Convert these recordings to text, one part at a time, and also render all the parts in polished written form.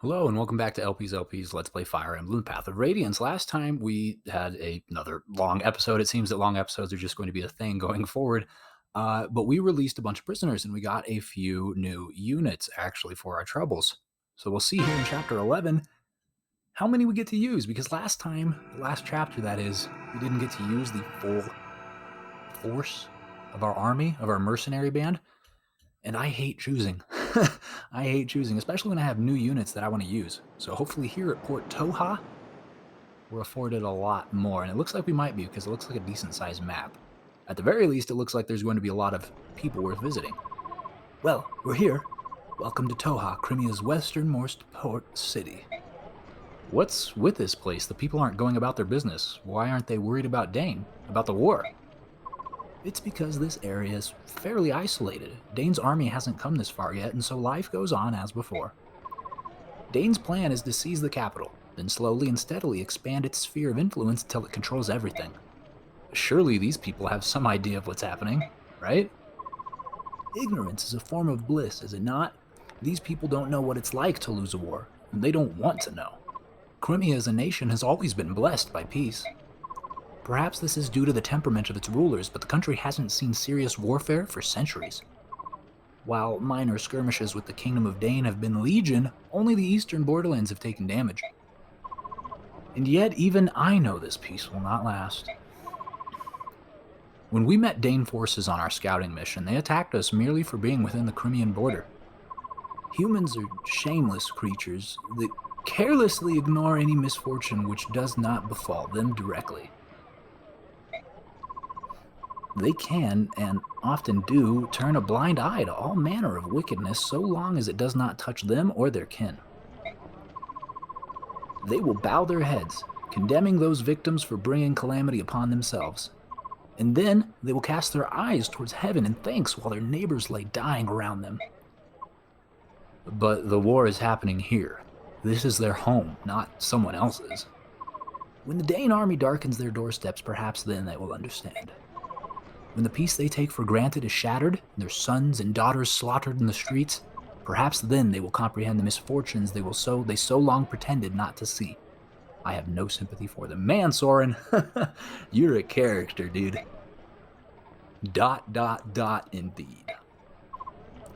Hello and welcome back to LP's Let's Play Fire Emblem Path of Radiance. Last time we had another long episode. It seems that long episodes are just going to be a thing going forward. But we released a bunch of prisoners and we got a few new units actually for our troubles. So we'll see here in chapter 11 how many we get to use, because last time, the last chapter that is, we didn't get to use the full force of our army, of our mercenary band. And I hate choosing. I hate choosing, especially when I have new units that I want to use. So hopefully here at Port Toha, we're afforded a lot more. And it looks like we might be, because it looks like a decent-sized map. At the very least, it looks like there's going to be a lot of people worth visiting. Well, we're here. Welcome to Toha, Crimea's westernmost port city. What's with this place? The people aren't going about their business. Why aren't they worried about Dane? About the war? It's because this area is fairly isolated. Dane's army hasn't come this far yet, and so life goes on as before. Dane's plan is to seize the capital, then slowly and steadily expand its sphere of influence until it controls everything. Surely these people have some idea of what's happening, right? Ignorance is a form of bliss, is it not? These people don't know what it's like to lose a war, and they don't want to know. Crimea as a nation has always been blessed by peace. Perhaps this is due to the temperament of its rulers, but the country hasn't seen serious warfare for centuries. While minor skirmishes with the Kingdom of Dane have been legion, only the eastern borderlands have taken damage. And yet, even I know this peace will not last. When we met Dane forces on our scouting mission, they attacked us merely for being within the Crimean border. Humans are shameless creatures that carelessly ignore any misfortune which does not befall them directly. They can, and often do, turn a blind eye to all manner of wickedness so long as it does not touch them or their kin. They will bow their heads, condemning those victims for bringing calamity upon themselves. And then they will cast their eyes towards heaven in thanks while their neighbors lay dying around them. But the war is happening here. This is their home, not someone else's. When the Dane army darkens their doorsteps, perhaps then they will understand. When the peace they take for granted is shattered, and their sons and daughters slaughtered in the streets, perhaps then they will comprehend the misfortunes they so long pretended not to see. I have no sympathy for them. Man, Soren, you're a character, dude. ... indeed.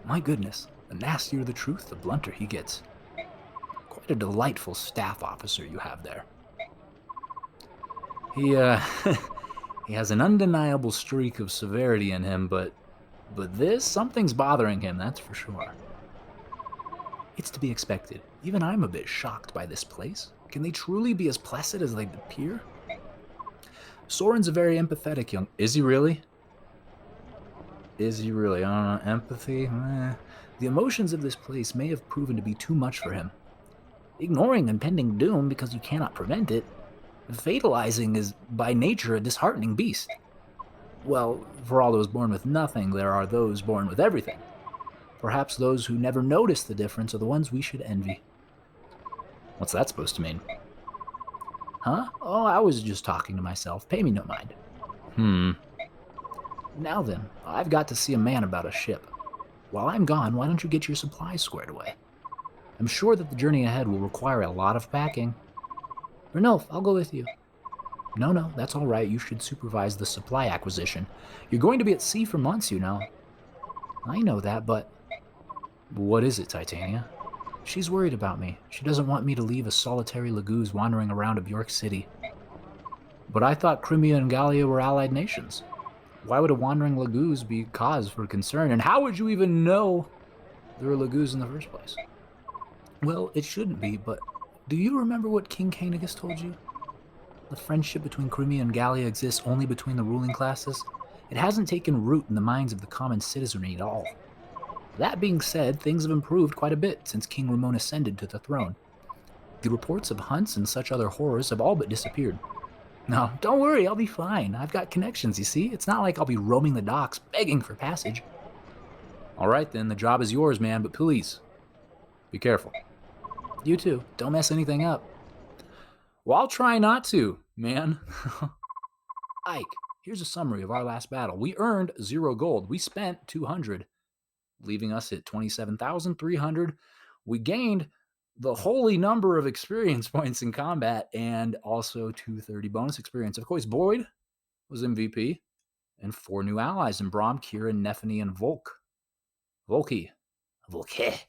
My goodness, the nastier the truth, the blunter he gets. Quite a delightful staff officer you have there. He, he has an undeniable streak of severity in him, but something's bothering him, that's for sure. It's to be expected. Even I'm a bit shocked by this place. Can they truly be as placid as they appear? Soren's a very empathetic young... Is he really? Is he really? I don't know, empathy? The emotions of this place may have proven to be too much for him. Ignoring impending doom because you cannot prevent it, fatalizing is by nature a disheartening beast. Well, for all those born with nothing, there are those born with everything. Perhaps those who never notice the difference are the ones we should envy. What's that supposed to mean? Huh? Oh, I was just talking to myself. Pay me no mind. Now then, I've got to see a man about a ship. While I'm gone, why don't you get your supplies squared away? I'm sure that the journey ahead will require a lot of packing. Renulf, I'll go with you. No, that's all right. You should supervise the supply acquisition. You're going to be at sea for months, you know. I know that, but... What is it, Titania? She's worried about me. She doesn't want me to leave a solitary Laguz wandering around of York City. But I thought Crimea and Gallia were allied nations. Why would a wandering Laguz be cause for concern? And how would you even know there were Laguz in the first place? Well, it shouldn't be, but do you remember what King Cainigus told you? The friendship between Crimea and Gallia exists only between the ruling classes. It hasn't taken root in the minds of the common citizenry at all. That being said, things have improved quite a bit since King Ramon ascended to the throne. The reports of hunts and such other horrors have all but disappeared. No, don't worry, I'll be fine. I've got connections, you see? It's not like I'll be roaming the docks begging for passage. All right then, the job is yours, man, but please, be careful. You too. Don't mess anything up. Well, I'll try not to, man. Ike, here's a summary of our last battle. We earned 0 gold. We spent 200, leaving us at 27,300. We gained the holy number of experience points in combat and also 230 bonus experience. Of course, Boyd was MVP and 4 new allies in Braum, Kira, Nephany, and Volky. Volke.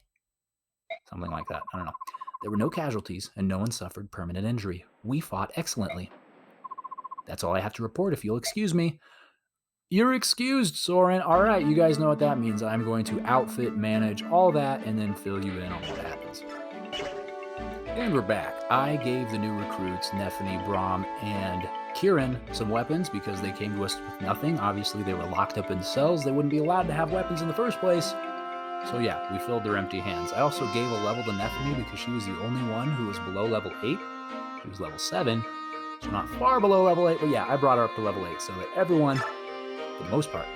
Something like that. I don't know. There were no casualties and no one suffered permanent injury. We fought excellently. That's all I have to report if you'll excuse me. You're excused, Soren. All right, you guys know what that means. I'm going to outfit, manage, all that, and then fill you in on what happens. And we're back. I gave the new recruits, Nephany, Braum, and Kieran, some weapons because they came to us with nothing. Obviously, they were locked up in cells. They wouldn't be allowed to have weapons in the first place. So yeah, we filled their empty hands. I also gave a level to Nephany because she was the only one who was below level 8. She was level 7, so not far below level 8. But yeah, I brought her up to level 8 so that everyone, for the most part,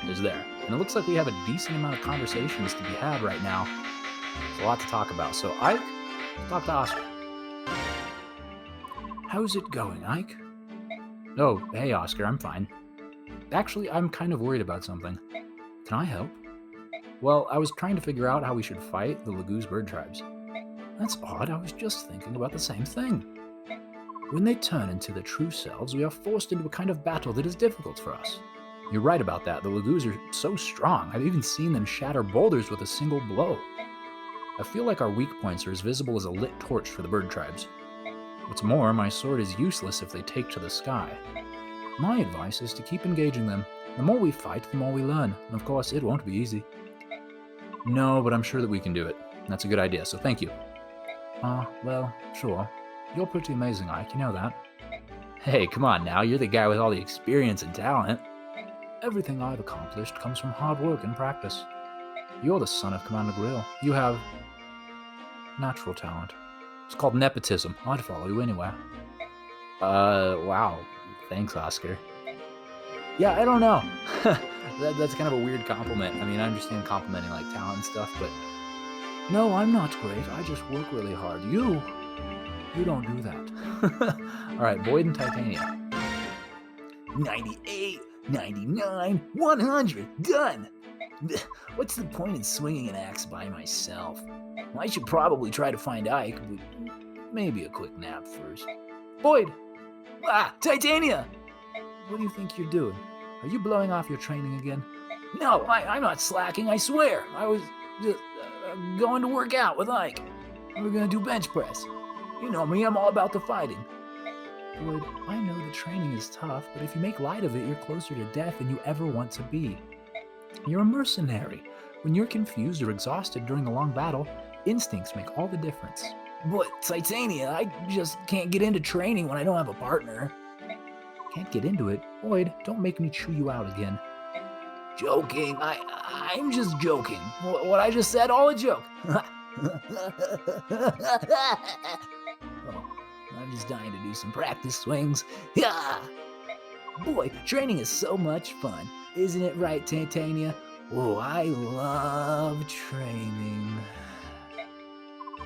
is there. And it looks like we have a decent amount of conversations to be had right now. There's a lot to talk about. So Ike, talk to Oscar. How's it going, Ike? Oh, hey Oscar, I'm fine. Actually, I'm kind of worried about something. Can I help? Well, I was trying to figure out how we should fight the Laguz bird tribes. That's odd, I was just thinking about the same thing. When they turn into their true selves, we are forced into a kind of battle that is difficult for us. You're right about that, the Laguz are so strong, I've even seen them shatter boulders with a single blow. I feel like our weak points are as visible as a lit torch for the bird tribes. What's more, my sword is useless if they take to the sky. My advice is to keep engaging them. The more we fight, the more we learn, and of course, it won't be easy. No, but I'm sure that we can do it. That's a good idea, so thank you. Well, sure. You're pretty amazing, Ike, you know that. Hey, come on now, you're the guy with all the experience and talent. Everything I've accomplished comes from hard work and practice. You're the son of Commander Grill. You have natural talent. It's called nepotism. I'd follow you anywhere. Wow. Thanks, Oscar. Yeah, I don't know. That's kind of a weird compliment. I mean, I understand complimenting like talent and stuff, but no, I'm not great. I just work really hard. You don't do that. All right, Boyd and Titania. 98, 99, 100, done. What's the point in swinging an axe by myself? I should probably try to find Ike, but maybe a quick nap first. Boyd! Titania! What do you think you're doing? Are you blowing off your training again? No, I'm not slacking, I swear. I was just going to work out with Ike. We're going to do bench press. You know me, I'm all about the fighting. Boyd, I know the training is tough, but if you make light of it, you're closer to death than you ever want to be. You're a mercenary. When you're confused or exhausted during a long battle, instincts make all the difference. But Titania, I just can't get into training when I don't have a partner. Can't get into it? Boyd, don't make me chew you out again. Joking. I'm just joking. What I just said, all a joke. Oh, I'm just dying to do some practice swings. Yeah. Boy, training is so much fun. Isn't it right, Titania? Oh, I love training.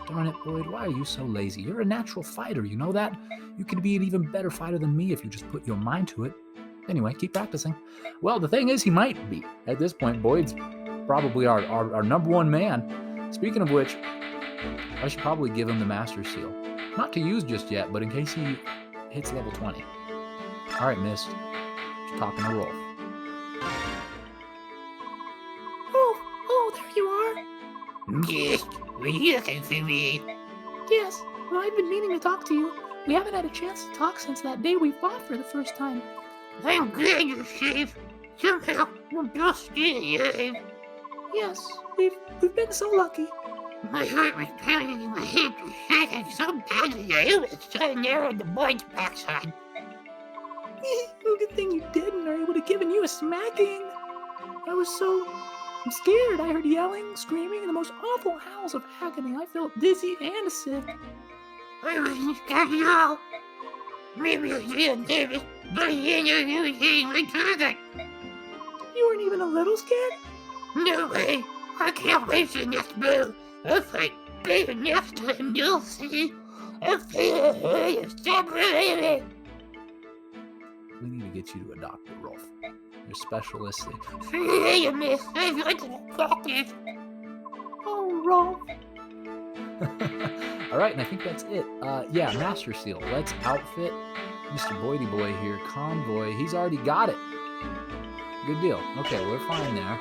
Darn it, Boyd, why are you so lazy? You're a natural fighter, you know that? You could be an even better fighter than me if you just put your mind to it. Anyway, keep practicing. Well, the thing is, he might be. At this point, Boyd's probably our number one man. Speaking of which, I should probably give him the Master Seal. Not to use just yet, but in case he hits level 20. All right, miss. Just talking to Rolf. Oh, there you are. Yes, were you looking for me? Yes, well, I've been meaning to talk to you. We haven't had a chance to talk since that day we fought for the first time. I'm glad you're safe. Somehow, we're both still alive. Yes, we've been so lucky. My heart was pounding and my head was shaking so badly I almost saw an arrow in the boy's backside. Good thing you didn't, or I would have given you a smacking. I'm scared. I heard yelling, screaming, and the most awful howls of agony. I felt dizzy and sick. I wasn't scared at all. Maybe I was real nervous, but I knew I was hitting my target. You weren't even a little scared? No way. I can't wait for the next move. I'll fight better next time, you'll see. I'll feel it so brilliant. We need to get you to a doctor, Rolf. You're specialists. Hey, miss, I want to practice. Oh, Rolf. All right, and I think that's it. Yeah, Master Seal. Let's outfit Mr. Boydie Boy here. Convoy. He's already got it. Good deal. Okay, we're fine there.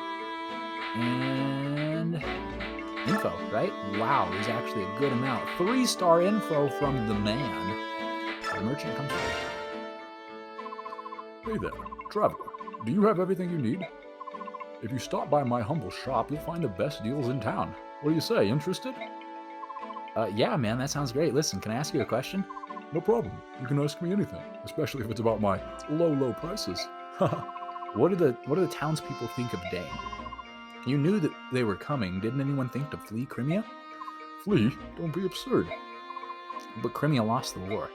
And info, right? Wow, there's actually a good amount. 3-star info from the man. The merchant comes in. Hey there, traveler. Do you have everything you need? If you stop by my humble shop, you'll find the best deals in town. What do you say, interested? Yeah, man, that sounds great. Listen, can I ask you a question? No problem. You can ask me anything, especially if it's about my low prices. What do the townspeople think of Dane? You knew that they were coming. Didn't anyone think to flee Crimea? Flee? Don't be absurd. But Crimea lost the war.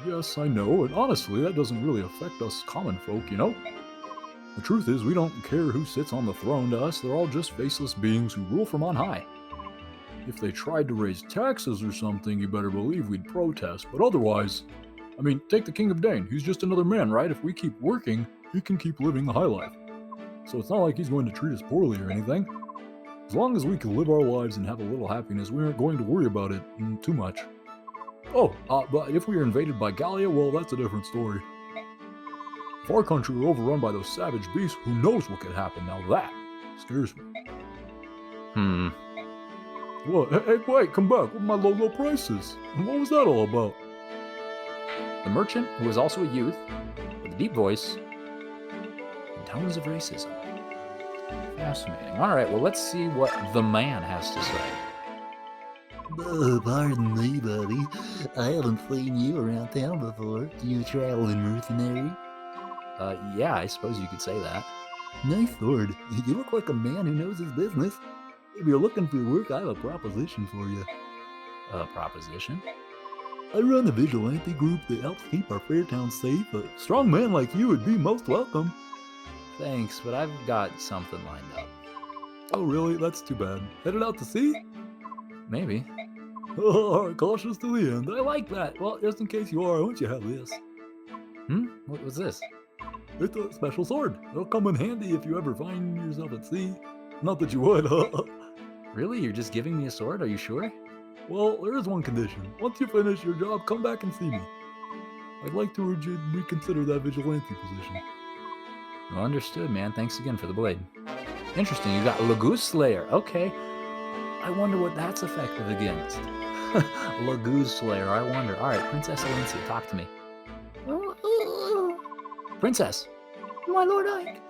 Yes, I know, and honestly, that doesn't really affect us common folk, you know? The truth is, we don't care who sits on the throne. To us, they're all just faceless beings who rule from on high. If they tried to raise taxes or something, you better believe we'd protest, but otherwise, I mean, take the King of Dane. He's just another man, right? If we keep working, he can keep living the high life. So it's not like he's going to treat us poorly or anything. As long as we can live our lives and have a little happiness, we aren't going to worry about it too much. Oh, but if we are invaded by Gallia, well, that's a different story. If our country were overrun by those savage beasts, who knows what could happen? Now that scares me. What? Hey, wait, come back with my low prices. What was that all about? The merchant, who was also a youth, with a deep voice, and tones of racism. Fascinating. All right, well, let's see what the man has to say. Pardon me, buddy. I haven't seen you around town before. You a traveling mercenary? Yeah, I suppose you could say that. Nice sword. You look like a man who knows his business. If you're looking for work, I have a proposition for you. A proposition? I run a vigilante group that helps keep our fair town safe. A strong man like you would be most welcome. Thanks, but I've got something lined up. Oh, really? That's too bad. Headed out to sea? Maybe. Alright, cautious to the end. I like that. Well, just in case you are, I want you to have this. What was this? It's a special sword. It'll come in handy if you ever find yourself at sea. Not that you would. Really? You're just giving me a sword? Are you sure? Well, there is one condition. Once you finish your job, come back and see me. I'd like to urge you to reconsider that vigilante position. Well, understood, man. Thanks again for the blade. Interesting. You got Lagoose Slayer. Okay. I wonder what that's effective against. Lagoose Slayer. I wonder. All right, Princess Alencia, talk to me. Princess, My Lord Ike,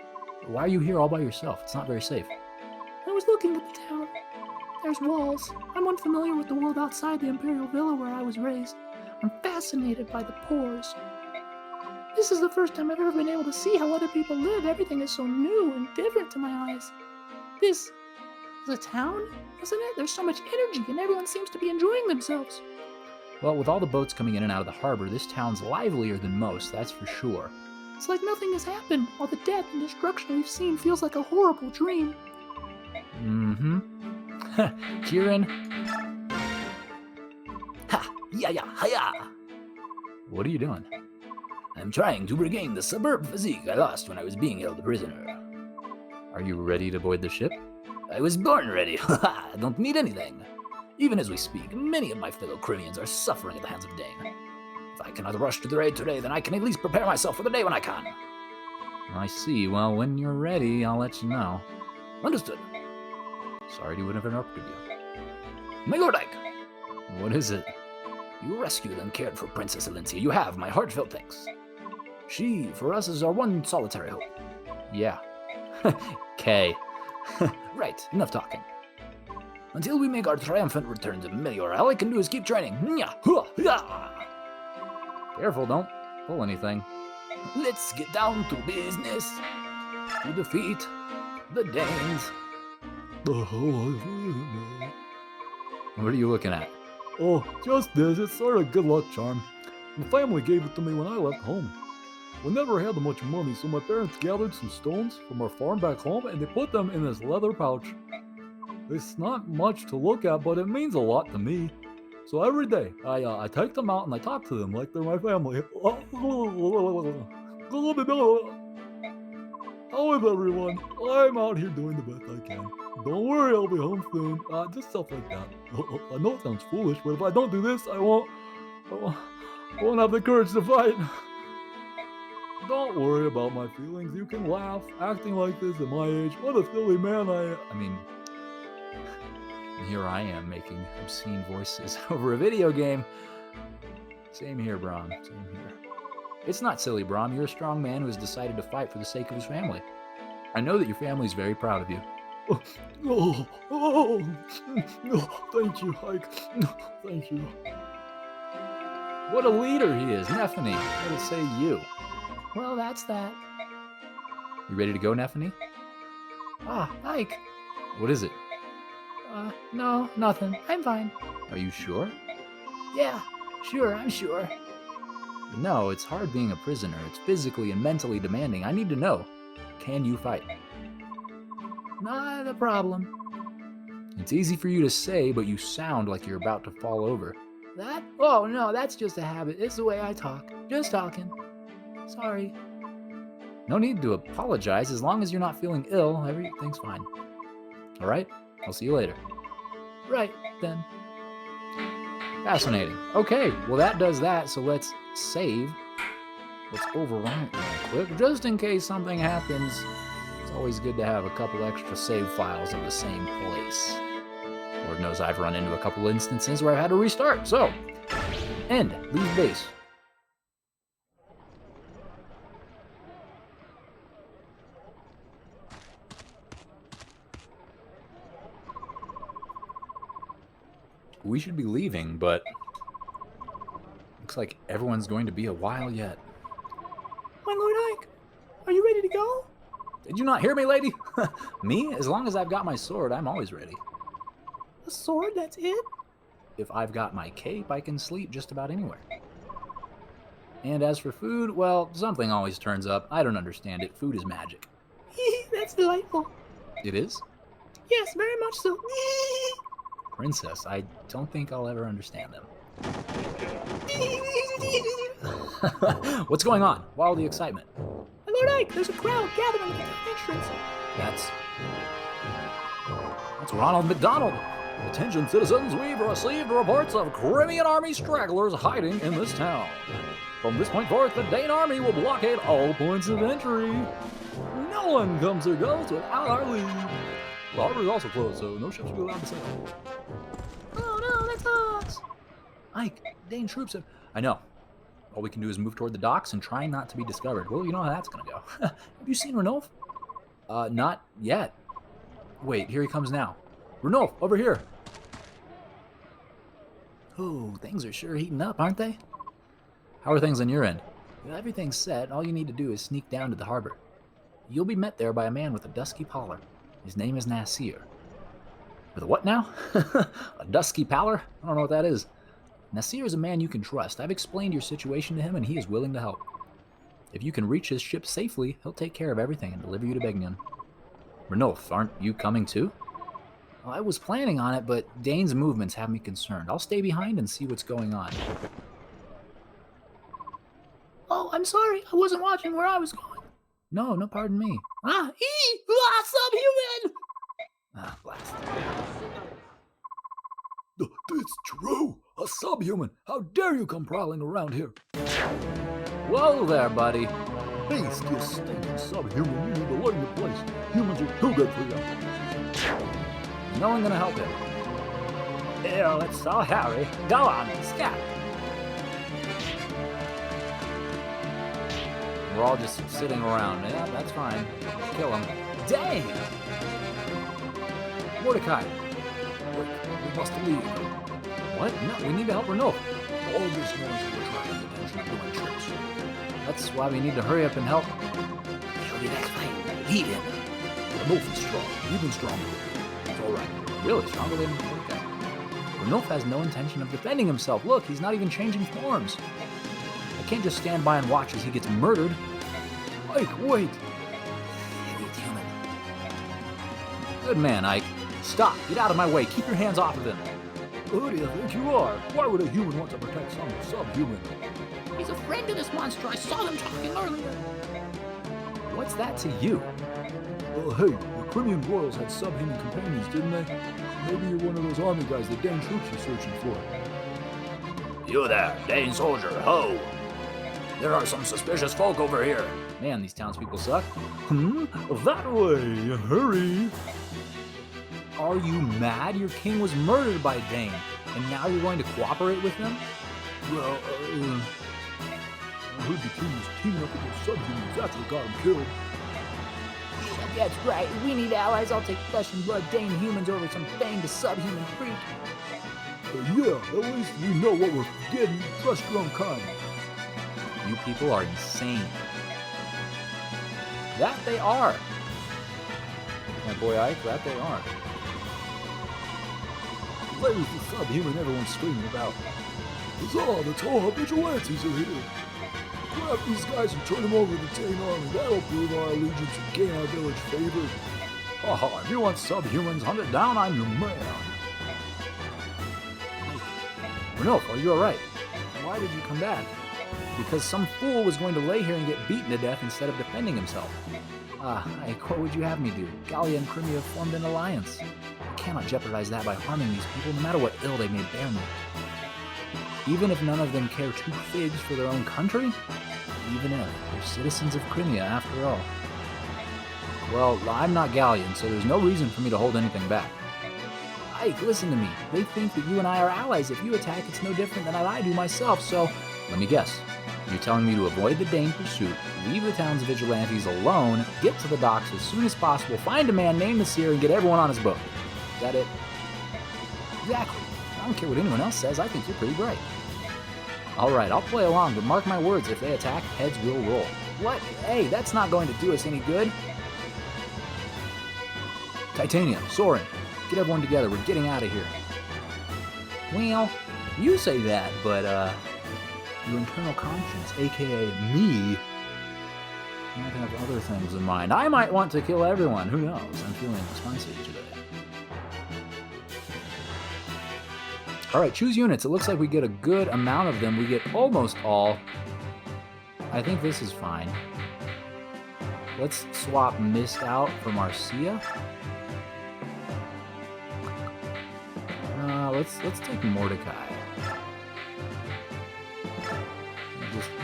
why are you here all by yourself? It's not very safe. I was looking at the town. There's walls. I'm unfamiliar with the world outside the Imperial Villa where I was raised. I'm fascinated by the pores. This is the first time I've ever been able to see how other people live. Everything is so new and different to my eyes. This is a town, isn't it? There's so much energy and everyone seems to be enjoying themselves. Well, with all the boats coming in and out of the harbor, this town's livelier than most, that's for sure. It's like nothing has happened. All the death and destruction we've seen feels like a horrible dream. Kieran, Ha! Hiya! what are you doing? I'm trying to regain the suburb physique I lost when I was being held a prisoner. Are you ready to board the ship? I was born ready. I don't need anything. Even as we speak, many of my fellow Crimeans are suffering at the hands of Dane. If I cannot rush to the raid today, then I can at least prepare myself for the day when I can. I see. Well, when you're ready, I'll let you know. Understood. Sorry to have interrupted you. My Lord Ike, What is it? you rescued and cared for Princess Alencia. You have my heartfelt thanks. She, for us, is our one solitary hope. Yeah. K. Right, enough talking. Until we make our triumphant return to Melior, all I can do is keep training. Nya, hua, ya. Careful, don't pull anything. Let's get down to business. To defeat the Danes. What are you looking at? Oh, just this. It's sort of a good luck charm. My family gave it to me when I left home. We never had much money, so my parents gathered some stones from our farm back home and they put them in this leather pouch. It's not much to look at, but it means a lot to me. So every day, I take them out and I talk to them like they're my family. How is everyone? I'm out here doing the best I can. Don't worry, I'll be home soon. Just stuff like that. I know it sounds foolish, but if I don't do this, I won't have the courage to fight. Don't worry about my feelings. You can laugh. Acting like this at my age, what a silly man I am. I mean, here I am making obscene voices over a video game. Same here, Brahm. Same here. It's not silly, Brahm. You're a strong man who has decided to fight for the sake of his family. I know that your family is very proud of you. Thank you, Ike. Thank you. What a leader he is, Nephany. Let us say you. Well, that's that. You ready to go, Nephany? Ah, Ike. What is it? No, nothing. I'm fine. Are you sure? Yeah, sure, I'm sure. No, it's hard being a prisoner. It's physically and mentally demanding. I need to know. Can you fight? Not a problem. It's easy for you to say, but you sound like you're about to fall over. That? Oh, no, that's just a habit. It's the way I talk. Just talking. Sorry. No need to apologize. As long as you're not feeling ill, everything's fine. All right? I'll see you later. Right, then. Fascinating. Okay, well that does that, so let's save. Let's overrun it real quick, just in case something happens. It's always good to have a couple extra save files in the same place. Lord knows I've run into a couple instances where I've had to restart. So, end, leave base. We should be leaving, but looks like everyone's going to be a while yet. My Lord Ike, are you ready to go? Did you not hear me, lady? Me? As long as I've got my sword, I'm always ready. A sword, that's it? If I've got my cape, I can sleep just about anywhere. And as for food, well, something always turns up. I don't understand it. Food is magic. That's delightful. It is? Yes, very much so. Princess, I don't think I'll ever understand them. What's going on? Why all the excitement? My Lord Ike, there's a crowd gathering at the entrance. That's Ronald McDonald. Attention, citizens, we've received reports of Crimean army stragglers hiding in this town. From this point forth, the Dane army will blockade all points of entry. No one comes or goes without our leave. The harbor is also closed, so no ships will be allowed to sail. Oh no, that's us. Ike, Dane troops have... I know. All we can do is move toward the docks and try not to be discovered. Well, you know how that's gonna go. Have you seen Ranulph? Not yet. Wait, here he comes now. Ranulph, over here. Oh, things are sure heating up, aren't they? How are things on your end? Well, everything's set. All you need to do is sneak down to the harbor. You'll be met there by a man with a dusky pallor. His name is Nasir. With a what now? A dusky pallor? I don't know what that is. Nasir is a man you can trust. I've explained your situation to him, and he is willing to help. If you can reach his ship safely, he'll take care of everything and deliver you to Begnion. Ranulph, aren't you coming too? Well, I was planning on it, but Dane's movements have me concerned. I'll stay behind and see what's going on. Oh, I'm sorry. I wasn't watching where I was going. No, pardon me. Subhuman! Ah, blast. It's true! A subhuman! How dare you come prowling around here? Whoa there, buddy. Beast, you stinking subhuman! You need to learn your place. Humans are too good for you. No one gonna help him. Ew, it's so hairy. Go on, scat. We're all just sitting around. Yeah, that's fine. Kill him. Dang! Mordecai. We must leave. What? No, we need to help Ranulph. All this noise will attract the attention of my troops. That's why we need to hurry up and help. He'll be next fight. Lead him. Ranulph is strong, even stronger. It's all right. Really stronger than Mordecai. Ranulph has no intention of defending himself. Look, he's not even changing forms. I can't just stand by and watch as he gets murdered. Ike, wait! Idiot human. Good man, Ike. Stop! Get out of my way! Keep your hands off of him! Who do you think you are? Why would a human want to protect some subhuman? He's a friend of this monster. I saw them talking earlier. What's that to you? Hey, the Crimean royals had subhuman companions, didn't they? Maybe you're one of those army guys that Dane troops are searching for. You there, Dane soldier, ho! There are some suspicious folk over here. Man, these townspeople suck. That way! Hurry! Are you mad? Your king was murdered by Dane, and now you're going to cooperate with him? Well, I heard the king was teaming up against subhumans after they got him killed. That's right. We need allies. I'll take flesh and blood Dane humans over some fanged subhuman freak. Yeah, at least we know what we're getting. Trust your own kind. You people are insane. That they are. My boy Ike, that they are. Where's the subhuman everyone's screaming about? Huzzah, the Toha vigilantes are here. Grab these guys and turn them over to the Dane army. That'll prove our allegiance and gain our village favor. Oh, if you want subhumans hunted down, I'm your man. Renilf, are you alright? Why did you come back? Because some fool was going to lay here and get beaten to death instead of defending himself. Ike, what would you have me do? Gallia and Crimea have formed an alliance. I cannot jeopardize that by harming these people, no matter what ill they may bear me. Even if none of them care two figs for their own country? Even if they're citizens of Crimea, after all. Well, I'm not Gallian, so there's no reason for me to hold anything back. Ike, listen to me. They think that you and I are allies. If you attack, it's no different than I do myself, so let me guess. You're telling me to avoid the Dane pursuit, leave the town's vigilantes alone, get to the docks as soon as possible, find a man named the Seer, and get everyone on his boat. Is that it? Exactly. I don't care what anyone else says. I think you're pretty bright. Alright, I'll play along, but mark my words, if they attack, heads will roll. What? Hey, that's not going to do us any good. Titania, Soren, get everyone together. We're getting out of here. Well, you say that, but, your internal conscience, aka me, might have other things in mind. I might want to kill everyone. Who knows? I'm feeling spicy today. Alright, choose units. It looks like we get a good amount of them. We get almost all. I think this is fine. Let's swap Mist out for Marcia. Let's take Mordecai.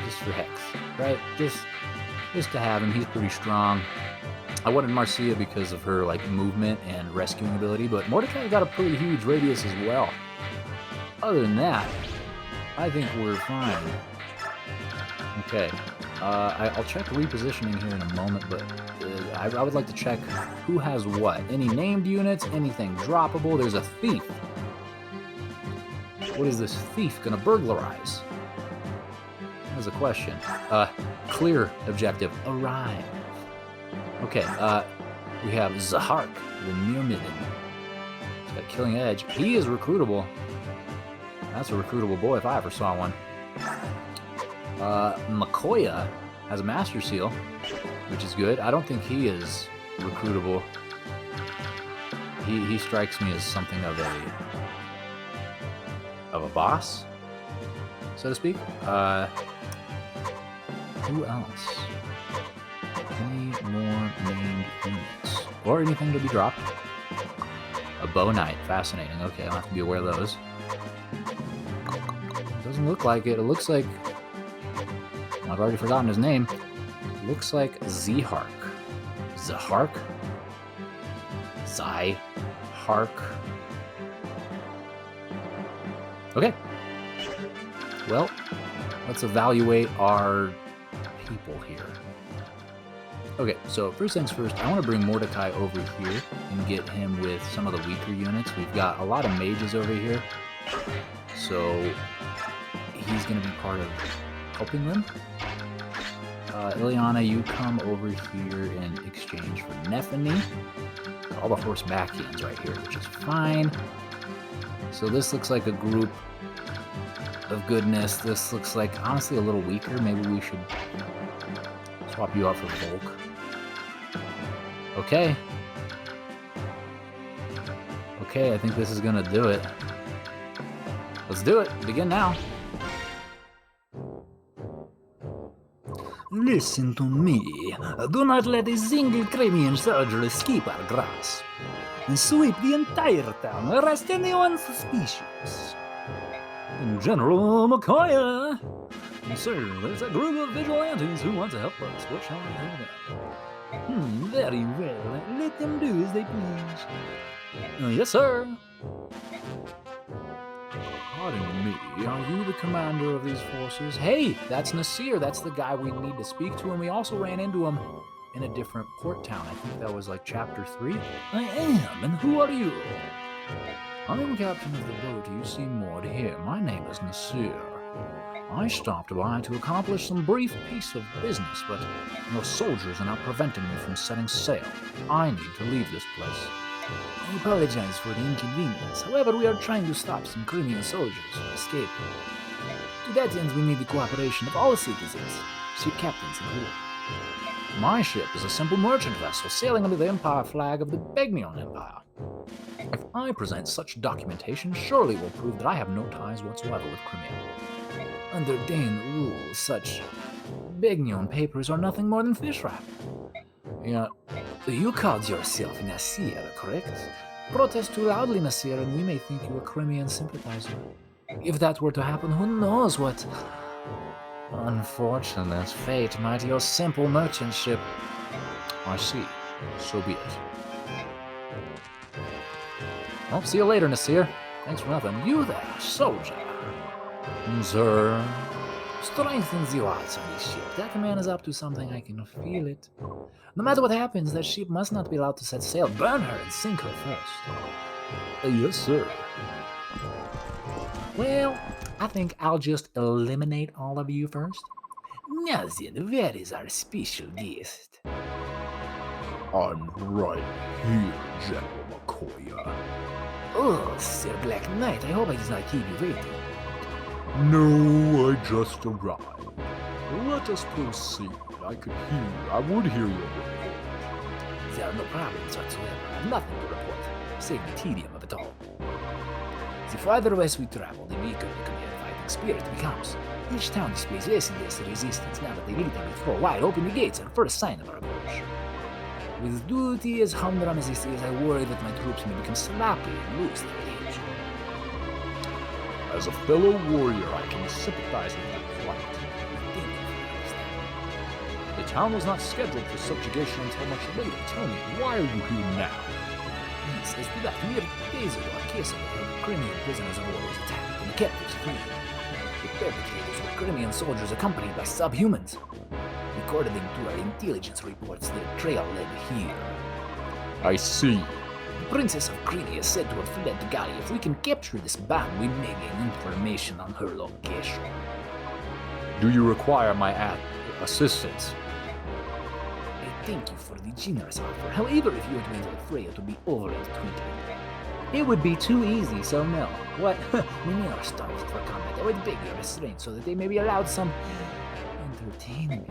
Just for Hex, right? Just to have him. He's pretty strong. I wanted Marcia because of her like movement and rescuing ability, but Mordecai got a pretty huge radius as well. Other than that, I think we're fine. Okay, I'll check repositioning here in a moment, but I would like to check who has what. Any named units, anything droppable. There's a thief. What is this thief gonna burglarize? That's a question. Clear objective, arrive. Okay, we have Zahark, the Myrmidon. He's got Killing Edge. He is recruitable. That's a recruitable boy if I ever saw one. Makoya has a Master Seal, which is good. I don't think he is recruitable. He strikes me as something of a boss, so to speak. Who else? Any more named units? Or anything to be dropped? A Bow Knight. Fascinating. Okay, I'll have to be aware of those. Doesn't look like it. It looks like... I've already forgotten his name. It looks like Zahark. Zahark? Zahark. Okay. Well, let's evaluate our people here. Okay, so first things first, I want to bring Mordecai over here and get him with some of the weaker units. We've got a lot of mages over here, so he's going to be part of helping them. Ileana, you come over here in exchange for Nephany. All the horse backians right here, which is fine. So this looks like a group of goodness. This looks like, honestly, a little weaker. Maybe we should swap you out for Volk. Okay. Okay, I think this is gonna do it. Let's do it. Begin now. Listen to me. Do not let a single Crimean soldier escape our grasp. And sweep the entire town. Arrest anyone suspicious. General McCoy! Sir, there's a group of vigilantes who want to help us. What shall we tell them? Very well. Let them do as they please. Yes, sir. Pardon me, are you the commander of these forces? Hey, that's Nasir. That's the guy we need to speak to, and we also ran into him in a different port town. I think that was like chapter 3. I am, and who are you? I'm captain of the boat you see moored here. My name is Nasir. I stopped by to accomplish some brief piece of business, but your soldiers are now preventing me from setting sail. I need to leave this place. I apologize for the inconvenience. However, we are trying to stop some Crimean soldiers from escaping. To that end, we need the cooperation of all citizens, ship captains included. My ship is a simple merchant vessel sailing under the Empire flag of the Begnion Empire. If I present such documentation, surely it will prove that I have no ties whatsoever with Crimea. Under Dane rules, such Begnion papers are nothing more than fish wrap. You called yourself Nasir, correct? Protest too loudly, Nasir, and we may think you a Crimean sympathizer. If that were to happen, who knows what unfortunate fate might your simple merchant ship. I see. So be it. Well, see you later, Nasir. Thanks for nothing. You there, soldier. Sir. Strengthen the odds on this ship. That man is up to something, I can feel it. No matter what happens, that ship must not be allowed to set sail. Burn her and sink her first. Yes, sir. Well, I think I'll just eliminate all of you first. Now then, where is our special guest? I'm right here, General McCoy. Oh, Sir Black Knight, I hope I did not keep you waiting. No, I just arrived. Let us proceed. I would hear your report. There are no problems whatsoever. I have nothing to report, save the tedium of it all. The farther west we travel, the weaker the command fighting spirit becomes. Each town displays less and less resistance now that they literally throw wide open the gates at the first sign of our approach. With duty as humdrum as this is, I worry that my troops may become sloppy and lose their edge. As a fellow warrior, I can sympathize with your plight. The town was not scheduled for subjugation until much later. Tell me, why are you here now? Yes, as to that, mere days ago, a castle of Crimean prisoners of war was attacked and the captives freed. The perpetrators were Crimean soldiers accompanied by subhumans. According to our intelligence reports, their trail led here. I see. The Princess of Crimea is said to have fled to Gallia. If we can capture this band, we may gain information on her location. Do you require my assistance? I thank you for the generous offer. However, if you were to enter the fray, it would be over at 20. It would be too easy, so no. What? We need our stars for combat. I would beg your restraint so that they may be allowed some entertainment.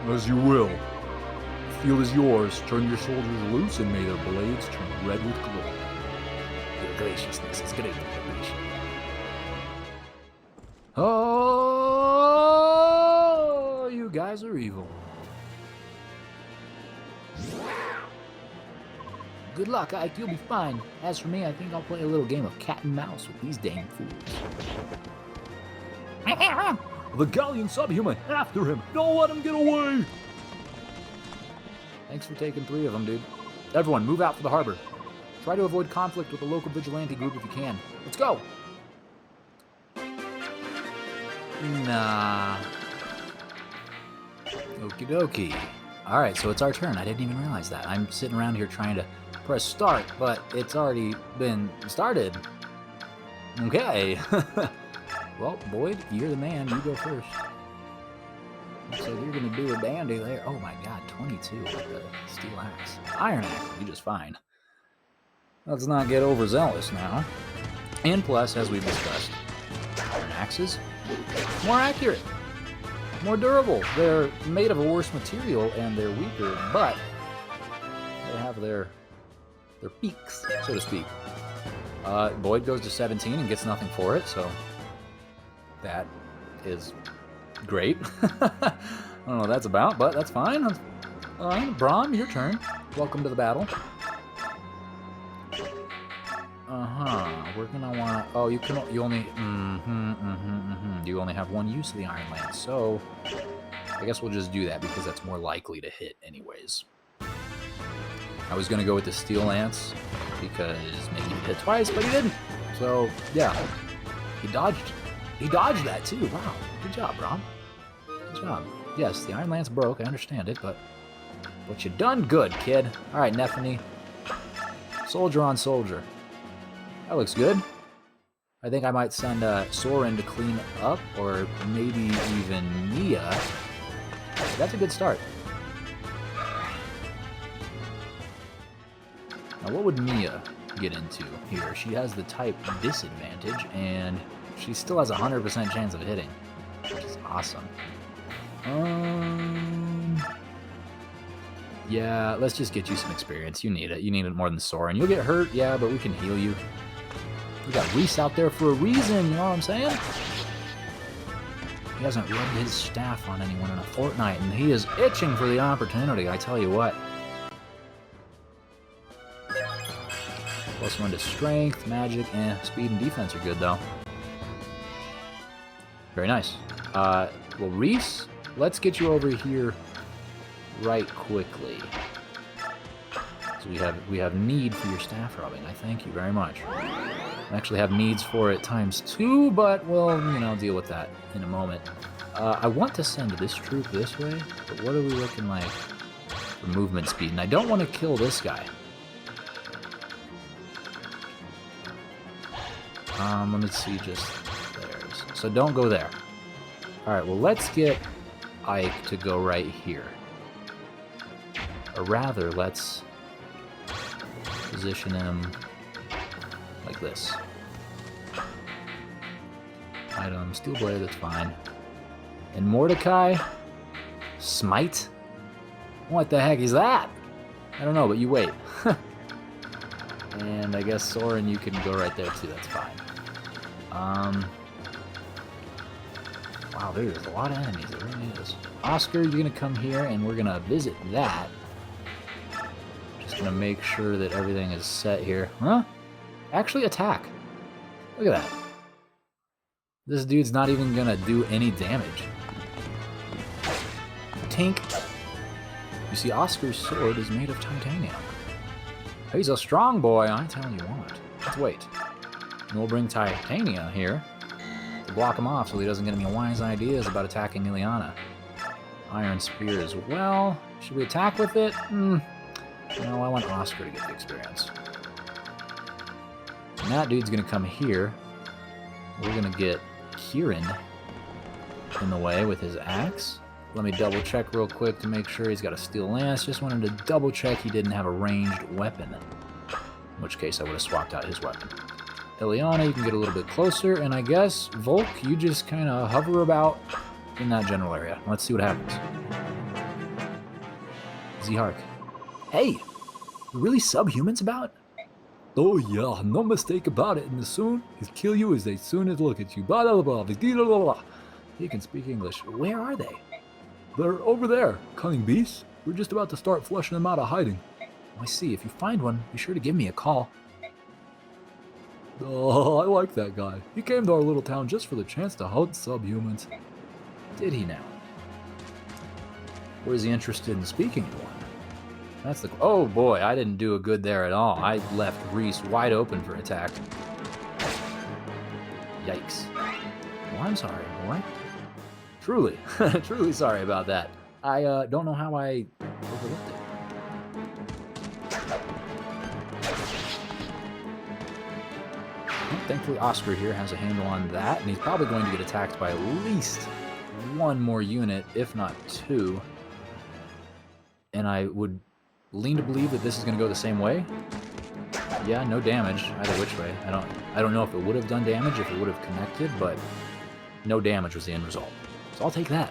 As you will. The field is yours. Turn your soldiers loose and may their blades turn red with glory. Your graciousness is greatly appreciated. Oh, you guys are evil. Good luck, Ike. You'll be fine. As for me, I think I'll play a little game of cat and mouse with these dang fools. The Gallian subhuman! After him! Don't let him get away! Thanks for taking 3 of them, dude. Everyone, move out for the harbor. Try to avoid conflict with the local vigilante group if you can. Let's go! Nah. Okie dokie. Alright, so it's our turn. I didn't even realize that. I'm sitting around here trying to press start, but it's already been started. Okay. Well, Boyd, you're the man. You go first. Looks like you're gonna do a dandy there. Oh my god, 22 with the steel axe. Iron axe, you just fine. Let's not get overzealous now. And plus, as we've discussed, iron axes, more accurate, more durable. They're made of a worse material and they're weaker, but they have their peaks, so to speak. Boyd goes to 17 and gets nothing for it, so that is great. don't know what that's about, but that's fine. Braum, your turn. Welcome to the battle. We're gonna wanna. Oh, you only. You only have one use of the Iron Lance, so I guess we'll just do that because that's more likely to hit, anyways. I was gonna go with the Steel Lance because maybe he'd hit twice, but he didn't. So yeah, he dodged. He dodged that too. Wow, good job, Braum. Good job. Yes, the Iron Lance broke. I understand it, but you done good, kid. All right, Nephany. Soldier on soldier. That looks good. I think I might send Soren to clean up, or maybe even Mia. That's a good start. Now, what would Mia get into here? She has the type disadvantage, and she still has a 100% chance of hitting, which is awesome. Yeah, let's just get you some experience. You need it. You need it more than Soren. You'll get hurt, yeah, but we can heal you. We got Reese out there for a reason, you know what I'm saying? He hasn't rubbed his staff on anyone in a fortnight, and he is itching for the opportunity, I tell you what. +1 to strength, magic, speed and defense are good, though. Very nice. Well, Reese, let's get you over here right quickly. So we have need for your staff rubbing. I thank you very much. I actually have needs for it ×2, but we'll, deal with that in a moment. I want to send this troop this way, but what are we looking like for movement speed? And I don't want to kill this guy. Let me see just theirs. So don't go there. All right, well, let's get Ike to go right here. Or rather, let's position him like this. Item, Steel Blade, that's fine. And Mordecai? Smite? What the heck is that? I don't know, but you wait. And I guess Soren, you can go right there too, that's fine. Wow, there's a lot of enemies, there really is. Oscar, you're gonna come here and we're gonna visit that. Just gonna make sure that everything is set here. Huh? Actually attack. Look at that. This dude's not even gonna do any damage. Tink. You see, Oscar's sword is made of titanium. He's a strong boy, I tell you what. Let's wait. And we'll bring Titania here to block him off so he doesn't get any wise ideas about attacking Ileana. Iron Spear as well. Should we attack with it? No, I want Oscar to get the experience. And that dude's gonna come here. We're gonna get Kieran in the way with his axe. Let me double check real quick to make sure he's got a steel lance. Just wanted to double check he didn't have a ranged weapon. In which case I would have swapped out his weapon. Ileana, you can get a little bit closer, and I guess, Volk, you just kind of hover about in that general area. Let's see what happens. Zihark. Hey! You really subhumans about? Oh yeah, no mistake about it. And as soon as kill you as they soon as look at you. Blah blah blah blah blah blah. He can speak English. Where are they? They're over there, cunning beasts. We're just about to start flushing them out of hiding. I see. If you find one, be sure to give me a call. Oh, I like that guy. He came to our little town just for the chance to hunt subhumans. Did he now? Or is he interested in speaking to one? That's the... Oh boy, I didn't do a good there at all. I left Reese wide open for attack. Yikes. Well, I'm sorry, boy. Truly, truly sorry about that. I don't know how I overlooked it. Well, thankfully, Oscar here has a handle on that, and he's probably going to get attacked by at least one more unit, if not two. And I would lean to believe that this is going to go the same way. Yeah, no damage either which way. I don't know if it would have done damage if it would have connected, but no damage was the end result. So I'll take that.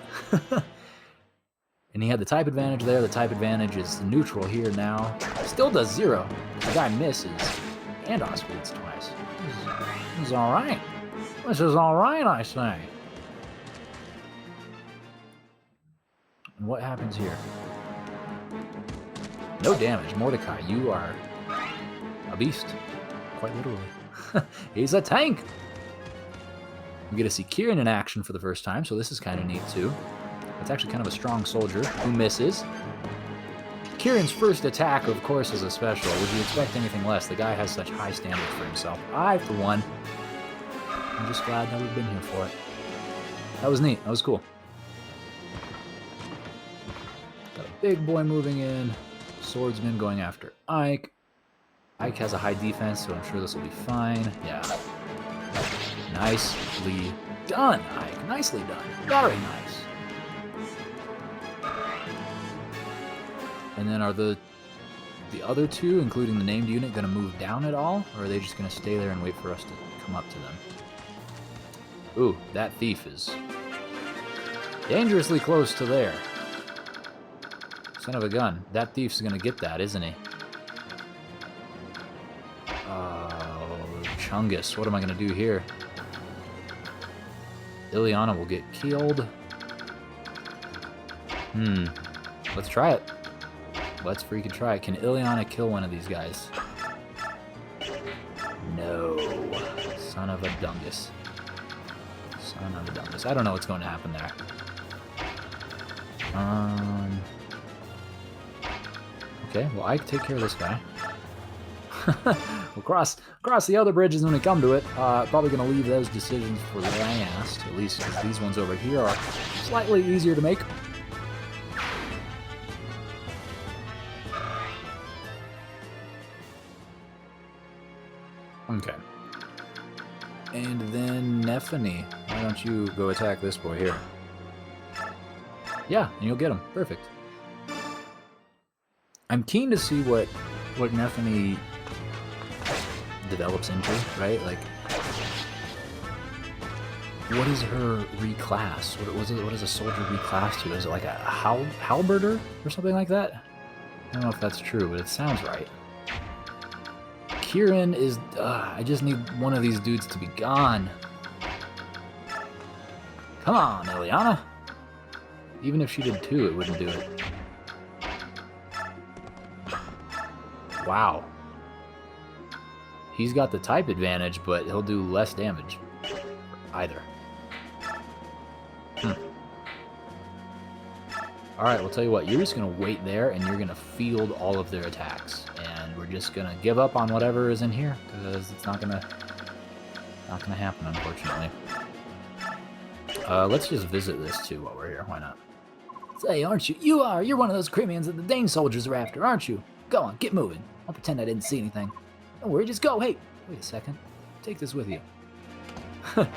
And he had the type advantage there. The type advantage is neutral here now. Still does 0. The guy misses. And Oscar hits twice. This is alright. This is alright, I say. And what happens here? No damage. Mordecai, you are a beast. Quite literally. He's a tank! We get to see Kieran in action for the first time, so this is kind of neat too. It's actually kind of a strong soldier who misses. Kieran's first attack, of course, is a special. Would you expect anything less? The guy has such high standards for himself. I, for one, I'm just glad that we've been here for it. That was neat. That was cool. Got a big boy moving in. Swordsman going after Ike. Ike has a high defense, so I'm sure this will be fine. Yeah. Nicely done, Ike. Nicely done. Very nice. And then are the other two, including the named unit, going to move down at all? Or are they just going to stay there and wait for us to come up to them? Ooh, that thief is dangerously close to there. Son of a gun. That thief's going to get that, isn't he? Chungus. What am I going to do here? Ileana will get killed. Let's try it. Let's freaking try it. Can Ileana kill one of these guys? No. Son of a dungus. Son of a dungus. I don't know what's going to happen there. Okay, well, I can take care of this guy. We'll cross the other bridges when we come to it. Probably going to leave those decisions for last, at least because these ones over here are slightly easier to make. Okay. And then Nephany. Why don't you go attack this boy here? Yeah, and you'll get him. Perfect. I'm keen to see what Nephany develops into, right? Like, what is her reclass? What is a soldier reclass to? Is it like a halberder or something like that? I don't know if that's true, but it sounds right. Kieran is... I just need one of these dudes to be gone. Come on, Ileana. Even if she did two, it wouldn't do it. Wow. He's got the type advantage, but he'll do less damage. Either. Alright, we'll tell you what. You're just going to wait there, and you're going to field all of their attacks. And we're just going to give up on whatever is in here, because it's not going to happen, unfortunately. Let's just visit this, too, while we're here. Why not? Say, aren't you? You're one of those Crimeans that the Dane soldiers are after, aren't you? Go on, get moving. I'll pretend I didn't see anything. Don't worry, just go. Hey, wait a second. Take this with you.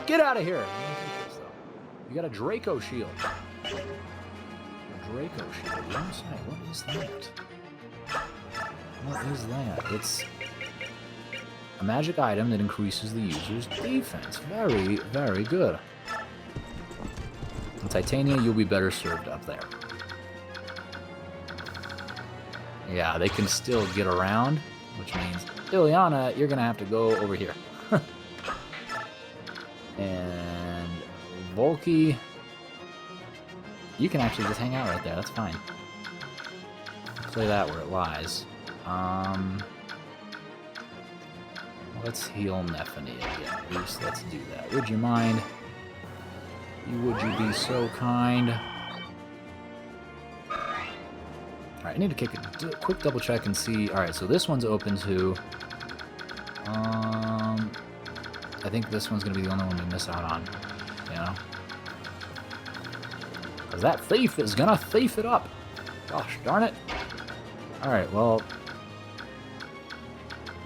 Get out of here. You got a Draco shield. A Draco shield. What is that? What is that? It's a magic item that increases the user's defense. Very, very good. In Titania, you'll be better served up there. Yeah, they can still get around, which means, Ileana, you're going to have to go over here. And Volky, you can actually just hang out right there. That's fine. Play that where it lies. Let's heal Nephany again. At least let's do that. Would you mind? Would you be so kind? Alright, I need to do a quick double check and see. Alright, so this one's open to... I think this one's going to be the only one we miss out on. You know? Because that thief is going to thief it up. Gosh darn it. Alright, well...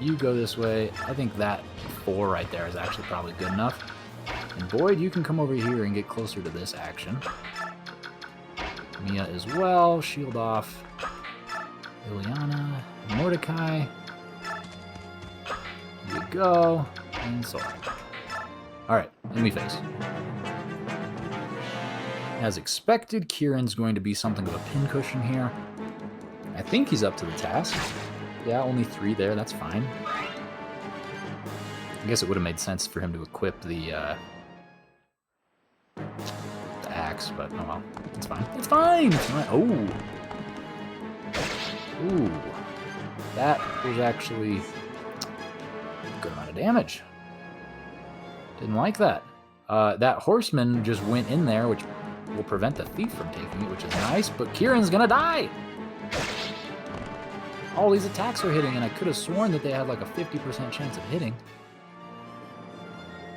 You go this way. I think that 4 right there is actually probably good enough. And Boyd, you can come over here and get closer to this action. Mia as well. Shield off. Ileana. Mordecai. Here we go. And so on. Alright, enemy phase. As expected, Kieran's going to be something of a pincushion here. I think he's up to the task. Yeah, only 3 there, that's fine. I guess it would have made sense for him to equip the attacks, but oh well. It's fine. It's fine! It's fine. Oh! Ooh. That was actually a good amount of damage. Didn't like that. That horseman just went in there, which will prevent the thief from taking it, which is nice, but Kieran's gonna die! All these attacks are hitting, and I could have sworn that they had like a 50% chance of hitting.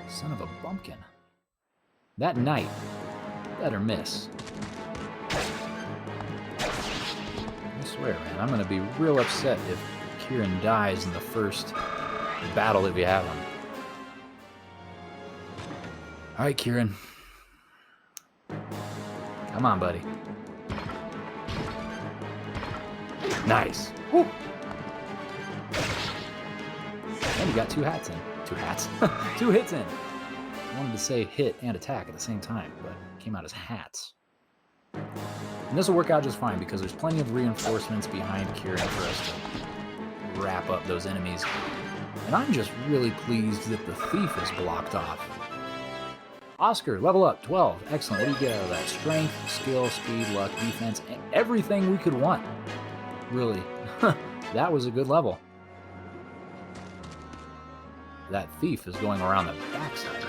Son of a bumpkin. That knight better miss. I swear, man, I'm gonna be real upset if Kieran dies in the first battle that we have him. Alright, Kieran. Come on, buddy. Nice. Woo. And you got 2 hats in. 2 hats? 2 hits in. I wanted to say hit and attack at the same time, but it came out as hats. And this will work out just fine because there's plenty of reinforcements behind Kieran for us to wrap up those enemies. And I'm just really pleased that the thief is blocked off. Oscar, level up, 12. Excellent. What do you get out of that? Strength, skill, speed, luck, defense, and everything we could want. Really. That was a good level. That thief is going around the backside.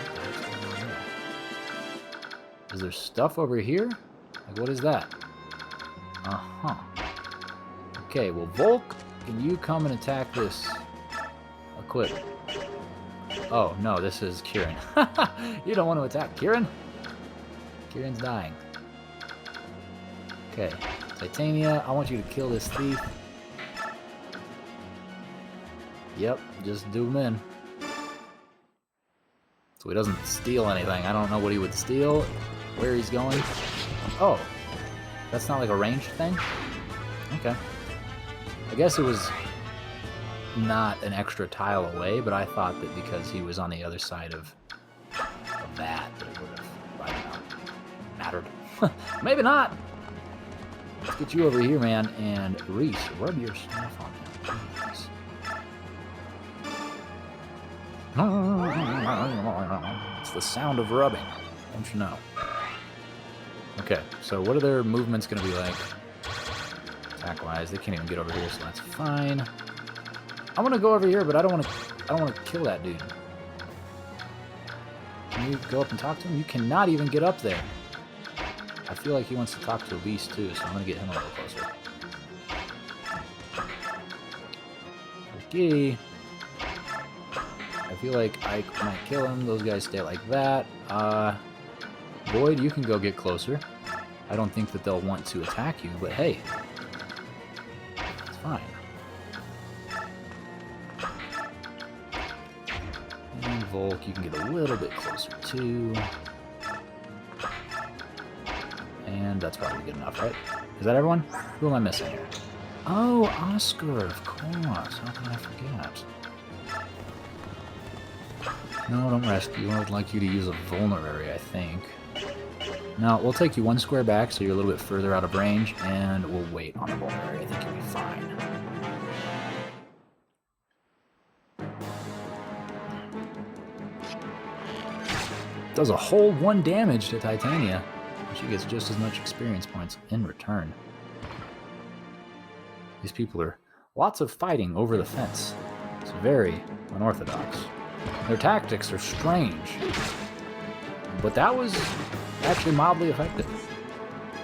Is there stuff over here? Like, what is that? Uh-huh. Okay, well, Volk, can you come and attack this? Equip. Oh, no, this is Kieran. You don't want to attack Kieran? Kieran's dying. Okay. Titania, I want you to kill this thief. Yep, just do him in. So he doesn't steal anything. I don't know what he would steal, where he's going. Oh, that's not like a ranged thing? Okay. I guess it was not an extra tile away, but I thought that because he was on the other side of that it would have, I don't know, mattered. Maybe not. Let's get you over here, man, and Reese, rub your stuff on him, please. It's the sound of rubbing, don't you know? Okay, so what are their movements going to be like? Attack-wise, they can't even get over here, so that's fine. I want to go over here, but I don't want to kill that dude. Can you go up and talk to him? You cannot even get up there. I feel like he wants to talk to Elise too, so I'm going to get him a little closer. Okay. I feel like I might kill him. Those guys stay like that. Boyd, you can go get closer. I don't think that they'll want to attack you, but hey. It's fine. And Volk, you can get a little bit closer too. And that's probably good enough, right? Is that everyone? Who am I missing here? Oh, Oscar, of course. How can I forget? No, don't rescue. I would like you to use a vulnerary, I think. Now, we'll take you 1 square back so you're a little bit further out of range, and we'll wait on the vulnerary. I think you'll be fine. Does a whole 1 damage to Titania. She gets just as much experience points in return. These people are lots of fighting over the fence. It's very unorthodox. Their tactics are strange. But that was actually mildly effective.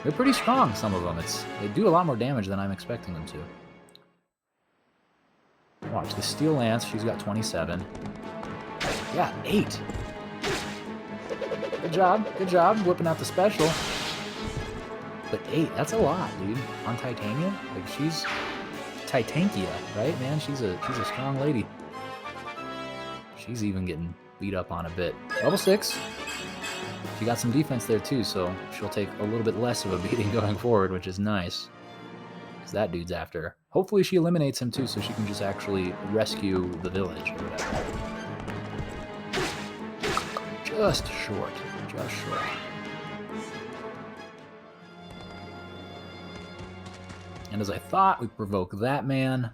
They're pretty strong, some of them. They do a lot more damage than I'm expecting them to. Watch, the Steel Lance, she's got 27. Yeah, 8. Good job, whipping out the special. But 8, that's a lot, dude. On Titania? Like, she's Titankia, right, man? She's a strong lady. She's even getting beat up on a bit. Level 6. She got some defense there, too, so she'll take a little bit less of a beating going forward, which is nice. Because that dude's after her. Hopefully she eliminates him, too, so she can just actually rescue the village or whatever. Just short. Just short. And as I thought, we provoke that man.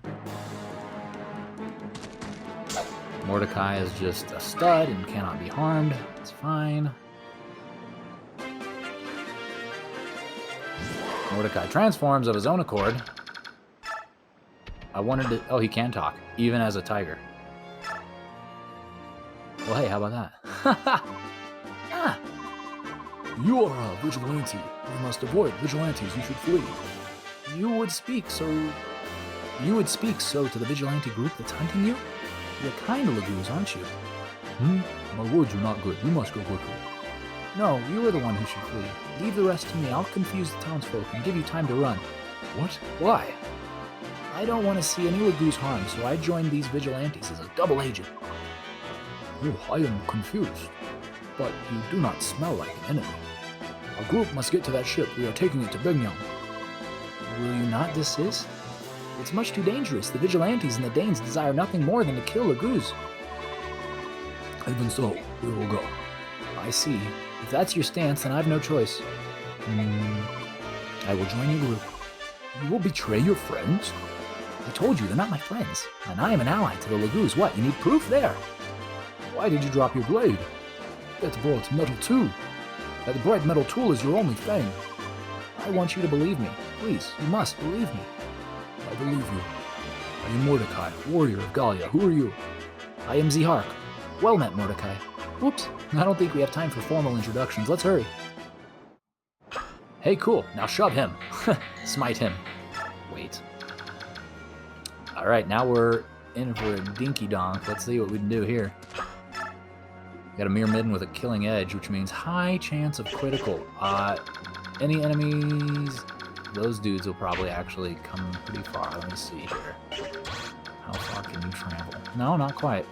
Mordecai is just a stud and cannot be harmed. It's fine. Mordecai transforms of his own accord. I wanted to... Oh, he can talk, even as a tiger. Well, hey, how about that? Ah! You are a vigilante. We must avoid vigilantes. You should flee. You would speak so to the vigilante group that's hunting you? You're kind of Lagoos, aren't you? My words are not good. You must go quickly. No, you are the one who should flee. Leave the rest to me. I'll confuse the townsfolk and give you time to run. What? Why? I don't want to see any Lagoos harmed, so I joined these vigilantes as a double agent. Oh, I am confused. But you do not smell like an enemy. Our group must get to that ship. We are taking it to Bignam. Will you not desist? It's much too dangerous. The vigilantes and the Danes desire nothing more than to kill Lagoos. Even so, we will go. I see. If that's your stance, then I have no choice. I will join your group. You will betray your friends? I told you, they're not my friends. And I am an ally to the Lagoos. What, you need proof there? Why did you drop your blade? That brought metal too. That bright metal tool is your only fang. I want you to believe me. Please, you must believe me. I believe you. I am Mordecai, warrior of Gallia. Who are you? I am Zihark. Well met, Mordecai. Whoops, I don't think we have time for formal introductions. Let's hurry. Hey, cool. Now shove him. Smite him. Wait. Alright, now we're in for a dinky donk. Let's see what we can do here. Got a Myrmidon with a killing edge, which means high chance of critical. Any enemies? Those dudes will probably actually come pretty far. Let me see here. How far can you travel? No, not quite.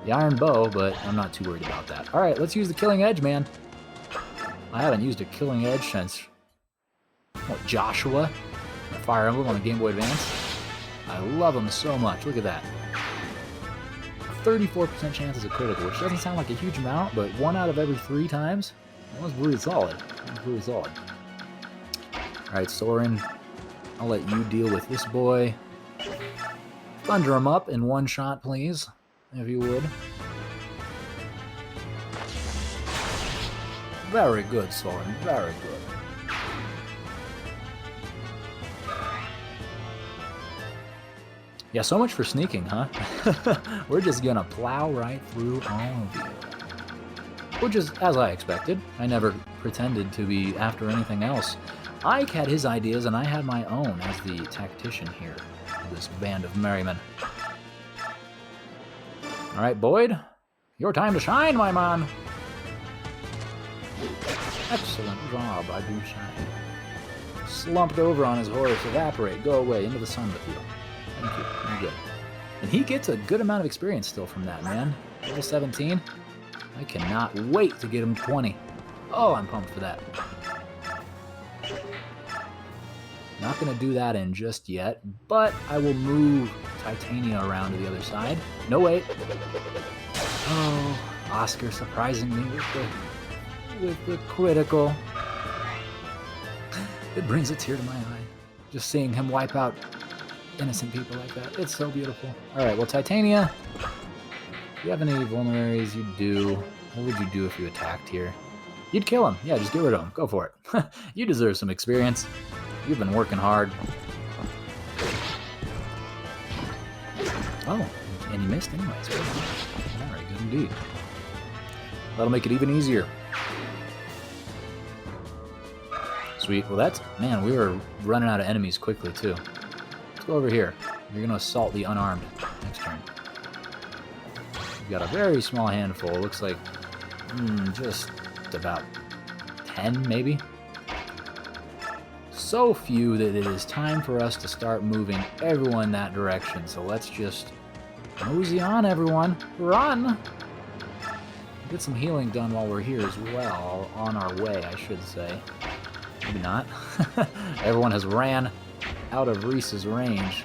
The iron bow, but I'm not too worried about that. Alright, let's use the killing edge, man. I haven't used a killing edge since... What, Joshua? The Fire Emblem on the Game Boy Advance? I love him so much. Look at that. 34% chance is a critical, which doesn't sound like a huge amount, but 1 out of every 3 times? That was really solid. That was really solid. Alright, Soren, I'll let you deal with this boy. Thunder him up in 1 shot, please, if you would. Very good, Soren, very good. Yeah, so much for sneaking, huh? We're just gonna plow right through all of you. Which is, as I expected. I never pretended to be after anything else. Ike had his ideas, and I had my own as the tactician here of this band of merrymen. Alright, Boyd. Your time to shine, my man! Excellent job, I do say. Slumped over on his horse, evaporate, go away, into the sun with you. Thank you. Very good. And he gets a good amount of experience still from that, man. Level 17. I cannot wait to get him 20. Oh, I'm pumped for that. Not going to do that in just yet, but I will move Titania around to the other side. No, wait. Oh, Oscar surprising me with the critical. It brings a tear to my eye. Just seeing him wipe out innocent people like that. It's so beautiful. Alright, well, Titania, do you have any vulneraries? You do. What would you do if you attacked here? You'd kill him. Yeah, just get rid of him. Go for it. You deserve some experience. You've been working hard. Oh, and you missed anyways. Very good indeed. That'll make it even easier. Sweet. Well, that's... Man, we were running out of enemies quickly, too. Let's go over here. You're going to assault the unarmed next turn. We've got a very small handful. It looks like just about 10, maybe. So few that it is time for us to start moving everyone that direction. So let's just mosey on, everyone. Run! Get some healing done while we're here as well. On our way, I should say. Maybe not. Everyone has ran out of Reese's range.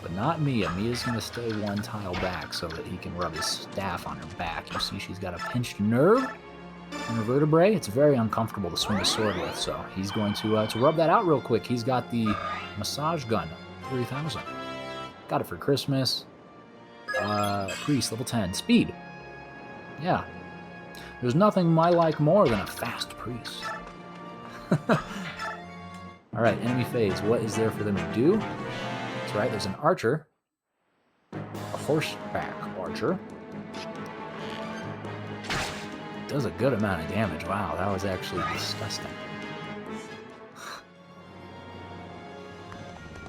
But not Mia. Mia's going to stay 1 tile back so that he can rub his staff on her back. You see she's got a pinched nerve in her vertebrae. It's very uncomfortable to swing a sword with, so he's going to rub that out real quick. He's got the massage gun, 3000. Got it for Christmas. Priest, level 10. Speed. Yeah. There's nothing I like more than a fast priest. All right, enemy phase. What is there for them to do? That's right, there's an archer. A horseback archer. Does a good amount of damage. Wow, that was actually disgusting.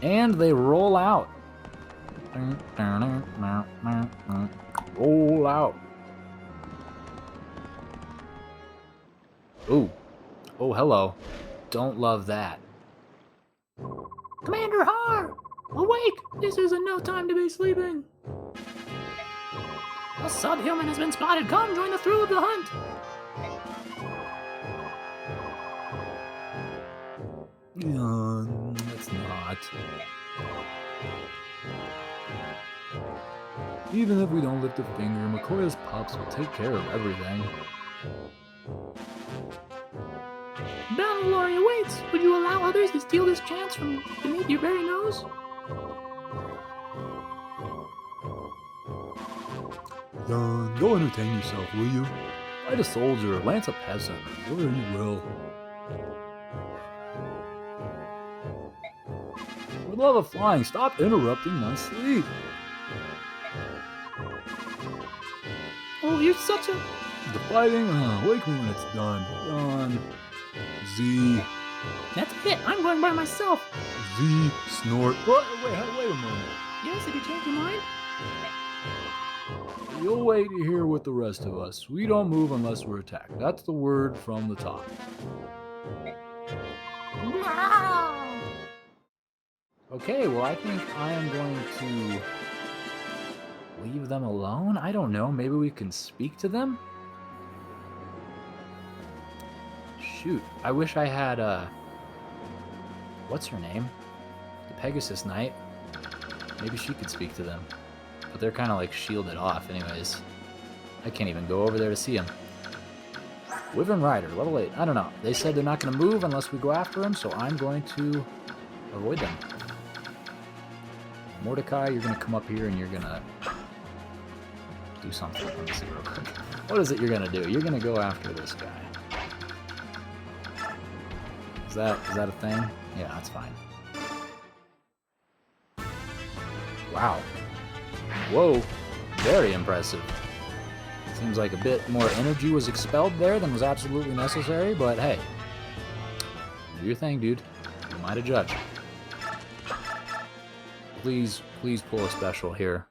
And they roll out. Roll out. Ooh. Oh, hello. Don't love that. Commander Har! Awake! This isn't no time to be sleeping. A subhuman has been spotted. Come join the thrill of the hunt. It's not. Even if we don't lift a finger, McCoy's pups will take care of everything. Battle glory awaits. Would you allow others to steal this chance from beneath your very nose? Go entertain yourself, will you? Fight a soldier, lance a peasant, whatever you will. For the love of flying, stop interrupting my sleep. Oh, you're such a... The fighting? Wake me when it's done. Done. Z. That's it. I'm going by myself. Z. Snort. What? Wait a moment. Yes, did you change your mind? You'll wait to hear with the rest of us. We don't move unless we're attacked. That's the word from the top. Okay, well, I think I am going to leave them alone. I don't know. Maybe we can speak to them? Shoot. I wish I had, what's her name? The Pegasus Knight. Maybe she could speak to them. But they're kind of like shielded off anyways. I can't even go over there to see them. Wyvern Rider, level 8. I don't know. They said they're not going to move unless we go after them, so I'm going to avoid them. Mordecai, you're going to come up here and you're going to do something. Let me see real quick. What is it you're going to do? You're going to go after this guy. Is that a thing? Yeah, that's fine. Wow. Whoa. Very impressive. Seems like a bit more energy was expelled there than was absolutely necessary, but hey. Do your thing, dude. You might have judged. Please pull a special here.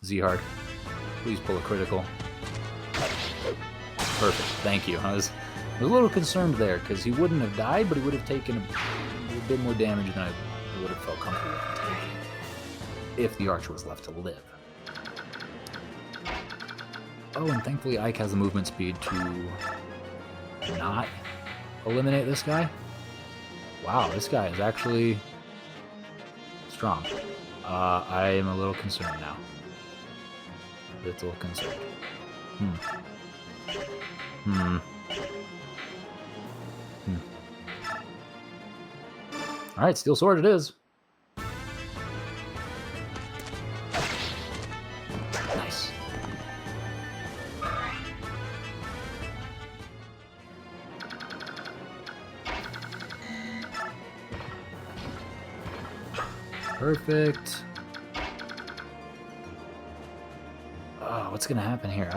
Z-Hard. Please pull a critical. Perfect. Thank you. I was a little concerned there, because he wouldn't have died, but he would have taken a bit more damage than I would have felt comfortable with taking if the archer was left to live. Oh, and thankfully Ike has the movement speed to not eliminate this guy. Wow, this guy is actually strong. I am a little concerned now. Little concerned. Alright, steel sword it is. Nice. Perfect. Oh, what's gonna happen here?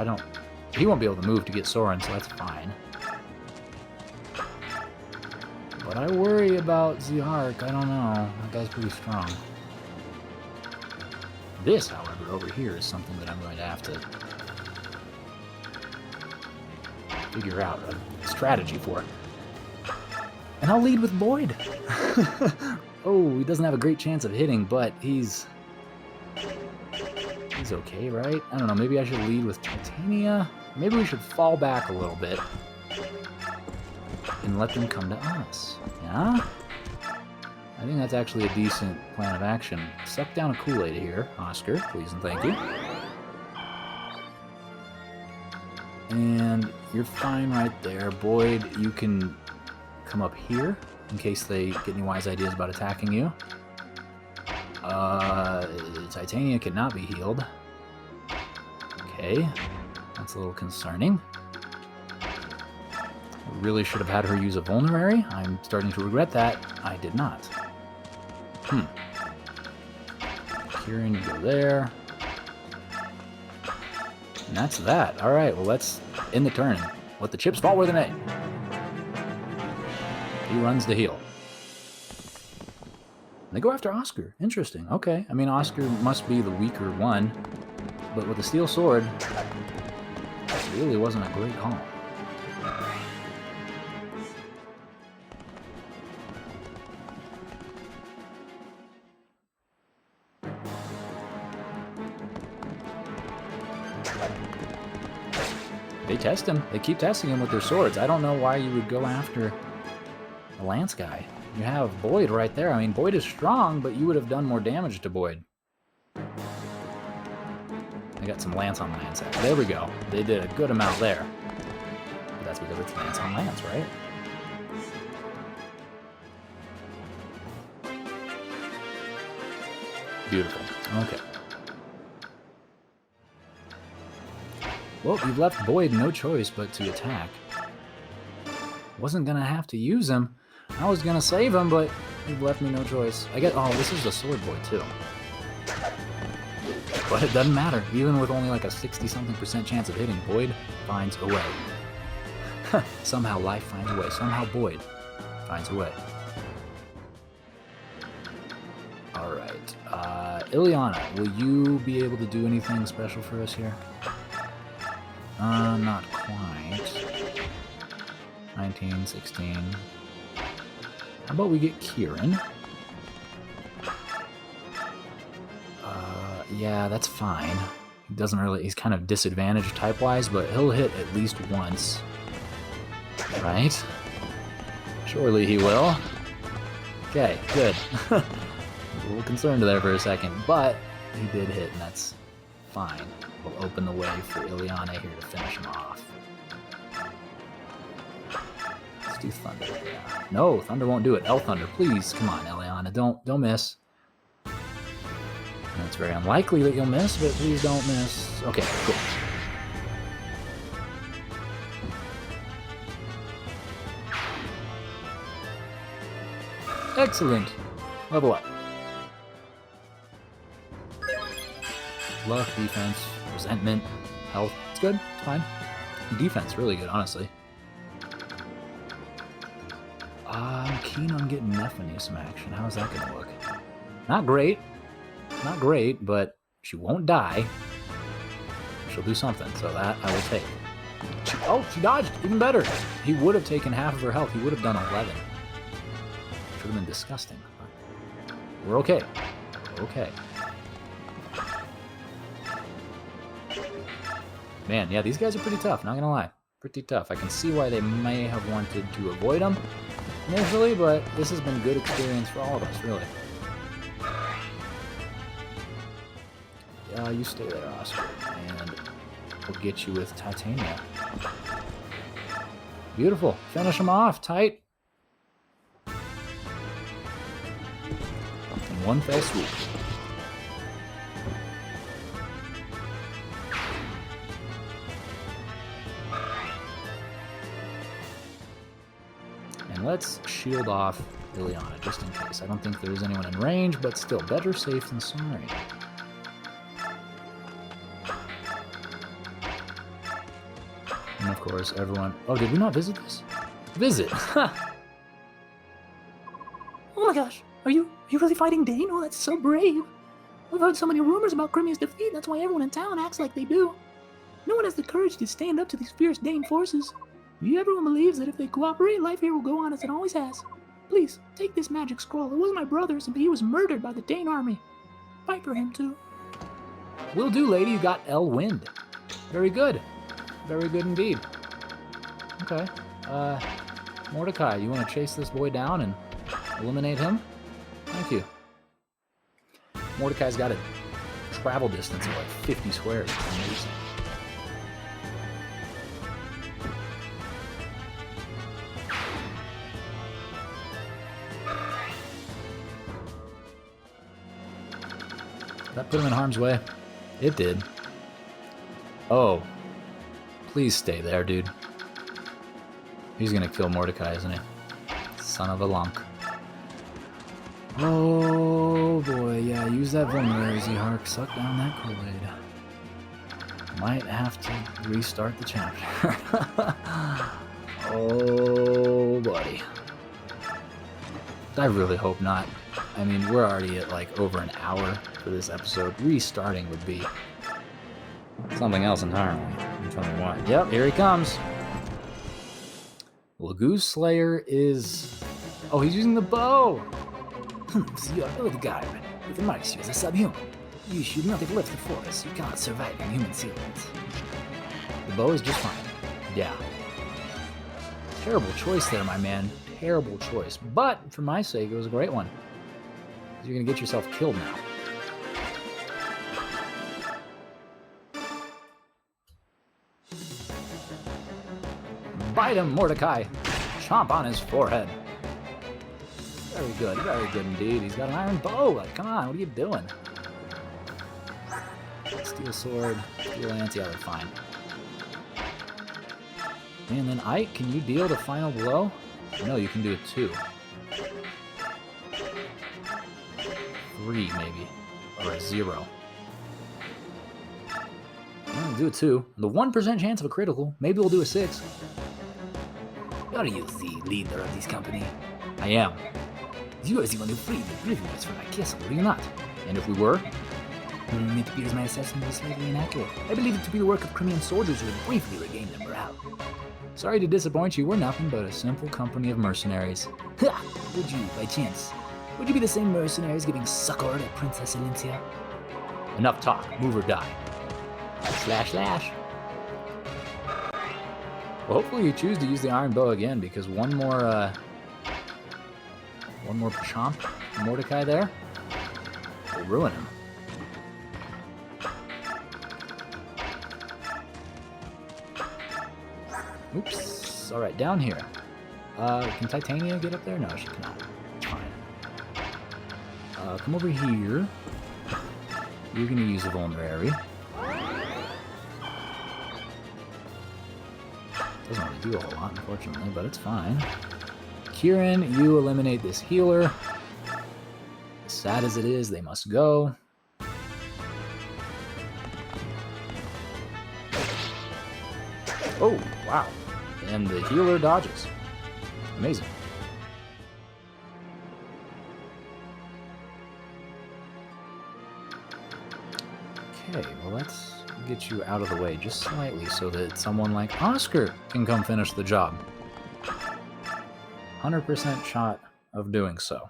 He won't be able to move to get Soren, so that's fine. But I worry about Zihark. I don't know. That guy's pretty strong. This, however, over here is something that I'm going to have to figure out a strategy for. And I'll lead with Boyd. Oh, he doesn't have a great chance of hitting, but he's okay, right? I don't know. Maybe I should lead with Titania. Maybe we should fall back a little bit and let them come to us. Yeah? I think that's actually a decent plan of action. Suck down a Kool-Aid here, Oscar, please and thank you. And you're fine right there. Boyd, you can come up here in case they get any wise ideas about attacking you. Titania cannot be healed. Okay, that's a little concerning. Really should have had her use a vulnerary. I'm starting to regret that. I did not. Kieran, you go there. And that's that. Alright, well, let's end the turn. Let the chips fall where they may. He runs the heel. They go after Oscar. Interesting. Okay. I mean, Oscar must be the weaker one. But with the steel sword, it really wasn't a great call. They test him. They keep testing him with their swords. I don't know why you would go after a lance guy. You have Boyd right there. I mean, Boyd is strong, but you would have done more damage to Boyd. I got some lance on lance. There we go. They did a good amount there. But that's because it's lance on lance, right? Beautiful. Okay. Well, you've left Boyd no choice but to attack. Wasn't gonna have to use him. I was gonna save him, but you've left me no choice. I get. Oh, this is the sword boy too. But it doesn't matter. Even with only like a 60-something% chance of hitting, Boyd finds a way. Somehow life finds a way. Somehow Boyd finds a way. All right, Ileana, will you be able to do anything special for us here? Not quite. 19, 16. How about we get Kieran? Yeah, that's fine. He doesn't really, he's kind of disadvantaged type-wise, but he'll hit at least once. Right? Surely he will. Okay, good. A little concerned there for a second, but he did hit, and that's fine. We'll open the way for Ileana here to finish him off. Let's do Thunder. Yeah. No, Thunder won't do it. L Thunder, please. Come on, Ileana. Don't miss. And it's very unlikely that you'll miss, but please don't miss. Okay, cool. Excellent. Level up. Luck, defense, resentment, health. It's good. It's fine. Defense, really good, honestly. I'm keen on getting Nephany some action. How's that going to look? Not great. Not great, but she won't die. She'll do something, so that I will take. She dodged! Even better! He would have taken half of her health. He would have done 11. Should have been disgusting. We're okay. We're okay. Man, yeah, these guys are pretty tough, not gonna lie. Pretty tough. I can see why they may have wanted to avoid them initially, but this has been good experience for all of us, really. You stay there, Oscar, and we'll get you with Titania. Beautiful. Finish them off, tight. In one fell swoop. And let's shield off Ileana, just in case. I don't think there's anyone in range, but still, better safe than sorry. And of course, everyone... Oh, did we not visit this? Visit! Oh my gosh, are you really fighting Dane? Oh, that's so brave. We've heard so many rumors about Crimmia's defeat, that's why everyone in town acts like they do. No one has the courage to stand up to these fierce Dane forces. Everyone believes that if they cooperate, life here will go on as it always has. Please, take this magic scroll. It was my brother's, but he was murdered by the Dane army. Fight for him, too. Will do, lady. You got Elwind. Very good. Very good indeed. Okay. Mordecai, you want to chase this boy down and eliminate him? Thank you. Mordecai's got a travel distance of like 50 squares. Amazing. That put him in harm's way? It did. Oh. Please stay there, dude. He's gonna kill Mordecai, isn't he? Son of a lunk. Oh boy, yeah, use that vulnerary, Hark. Suck down that Kool-Aid. Might have to restart the chapter. Oh, buddy. I really hope not. I mean, we're already at like over an hour for this episode. Restarting would be something else entirely. I'm telling you what. Yep, here he comes. Lagoose Slayer is... Oh, he's using the bow! So you are old guard. With the marks, you as a subhuman. You should not have left the forest. You cannot survive in human sealants. The bow is just fine. Yeah. Terrible choice there, my man. Terrible choice. But, for my sake, it was a great one. You're gonna get yourself killed now. Bite him, Mordecai! Chomp on his forehead. Very good indeed. He's got an iron bow. Like, come on, what are you doing? Steel sword, steel lance, yeah, they're fine. And then Ike, can you deal the final blow? No, you can do it 2. 3, maybe. Or a 0. I'll do it 2. The 1% chance of a critical. Maybe we'll do a 6. Are you the leader of this company? I am. You are the one who freed the prisoners from my castle, were you not? And if we were? It appears my assessment was slightly inaccurate. I believe it to be the work of Crimean soldiers who had briefly regained their morale. Sorry to disappoint you, we're nothing but a simple company of mercenaries. Ha! Would you, by chance, would you be the same mercenaries giving succor to Princess Elincia? Enough talk, move or die. Slash slash. Well, hopefully you choose to use the iron bow again, because one more chomp Mordecai there will ruin him. Oops. Alright, down here. Can Titania get up there? No, she cannot. It's fine. Come over here. You're gonna use a vulnerary. Doesn't really do a whole lot, unfortunately, but it's fine. Kieran, you eliminate this healer. As sad as it is, they must go. Oh, wow. And the healer dodges. Amazing. Okay, well let's get you out of the way just slightly so that someone like Oscar can come finish the job. 100% shot of doing so.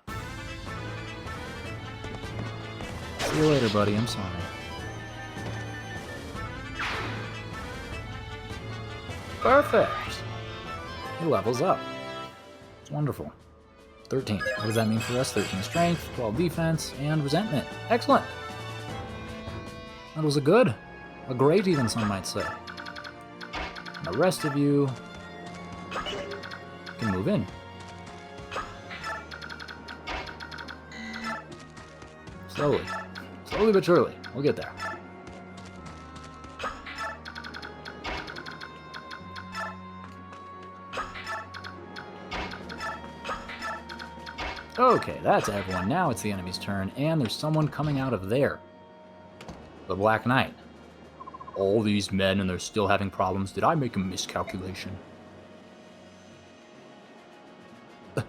See you later, buddy. I'm sorry. Perfect! He levels up. It's wonderful. 13. What does that mean for us? 13 strength, 12 defense, and resentment. Excellent! That was a great even some might say. And the rest of you can move in. Slowly but surely, we'll get there. Okay, that's everyone. Now it's the enemy's turn, and there's someone coming out of there. The Black Knight. All these men, and they're still having problems. Did I make a miscalculation?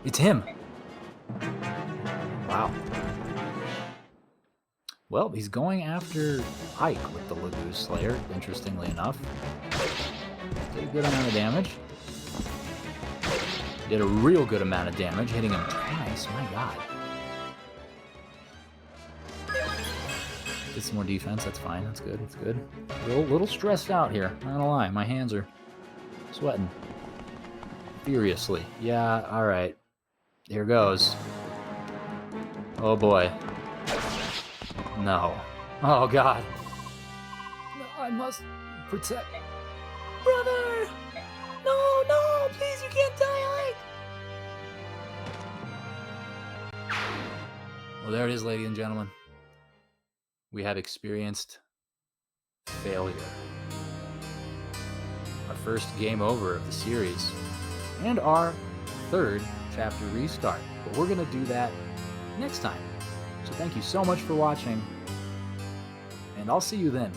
It's him! Wow. Well, he's going after Ike with the Lagoose Slayer, interestingly enough. Did a good amount of damage. Did a real good amount of damage, hitting him twice. My god. Get some more defense. That's fine. That's good. That's good. Little stressed out here. Not gonna lie. My hands are sweating furiously. Yeah. All right. Here goes. Oh boy. No. Oh god. No, I must protect. Brother! No, please, you can't die, Ike! Well, there it is, ladies and gentlemen. We have experienced failure. Our first game over of the series. and our third chapter restart. But we're going to do that next time. So thank you so much for watching, and I'll see you then.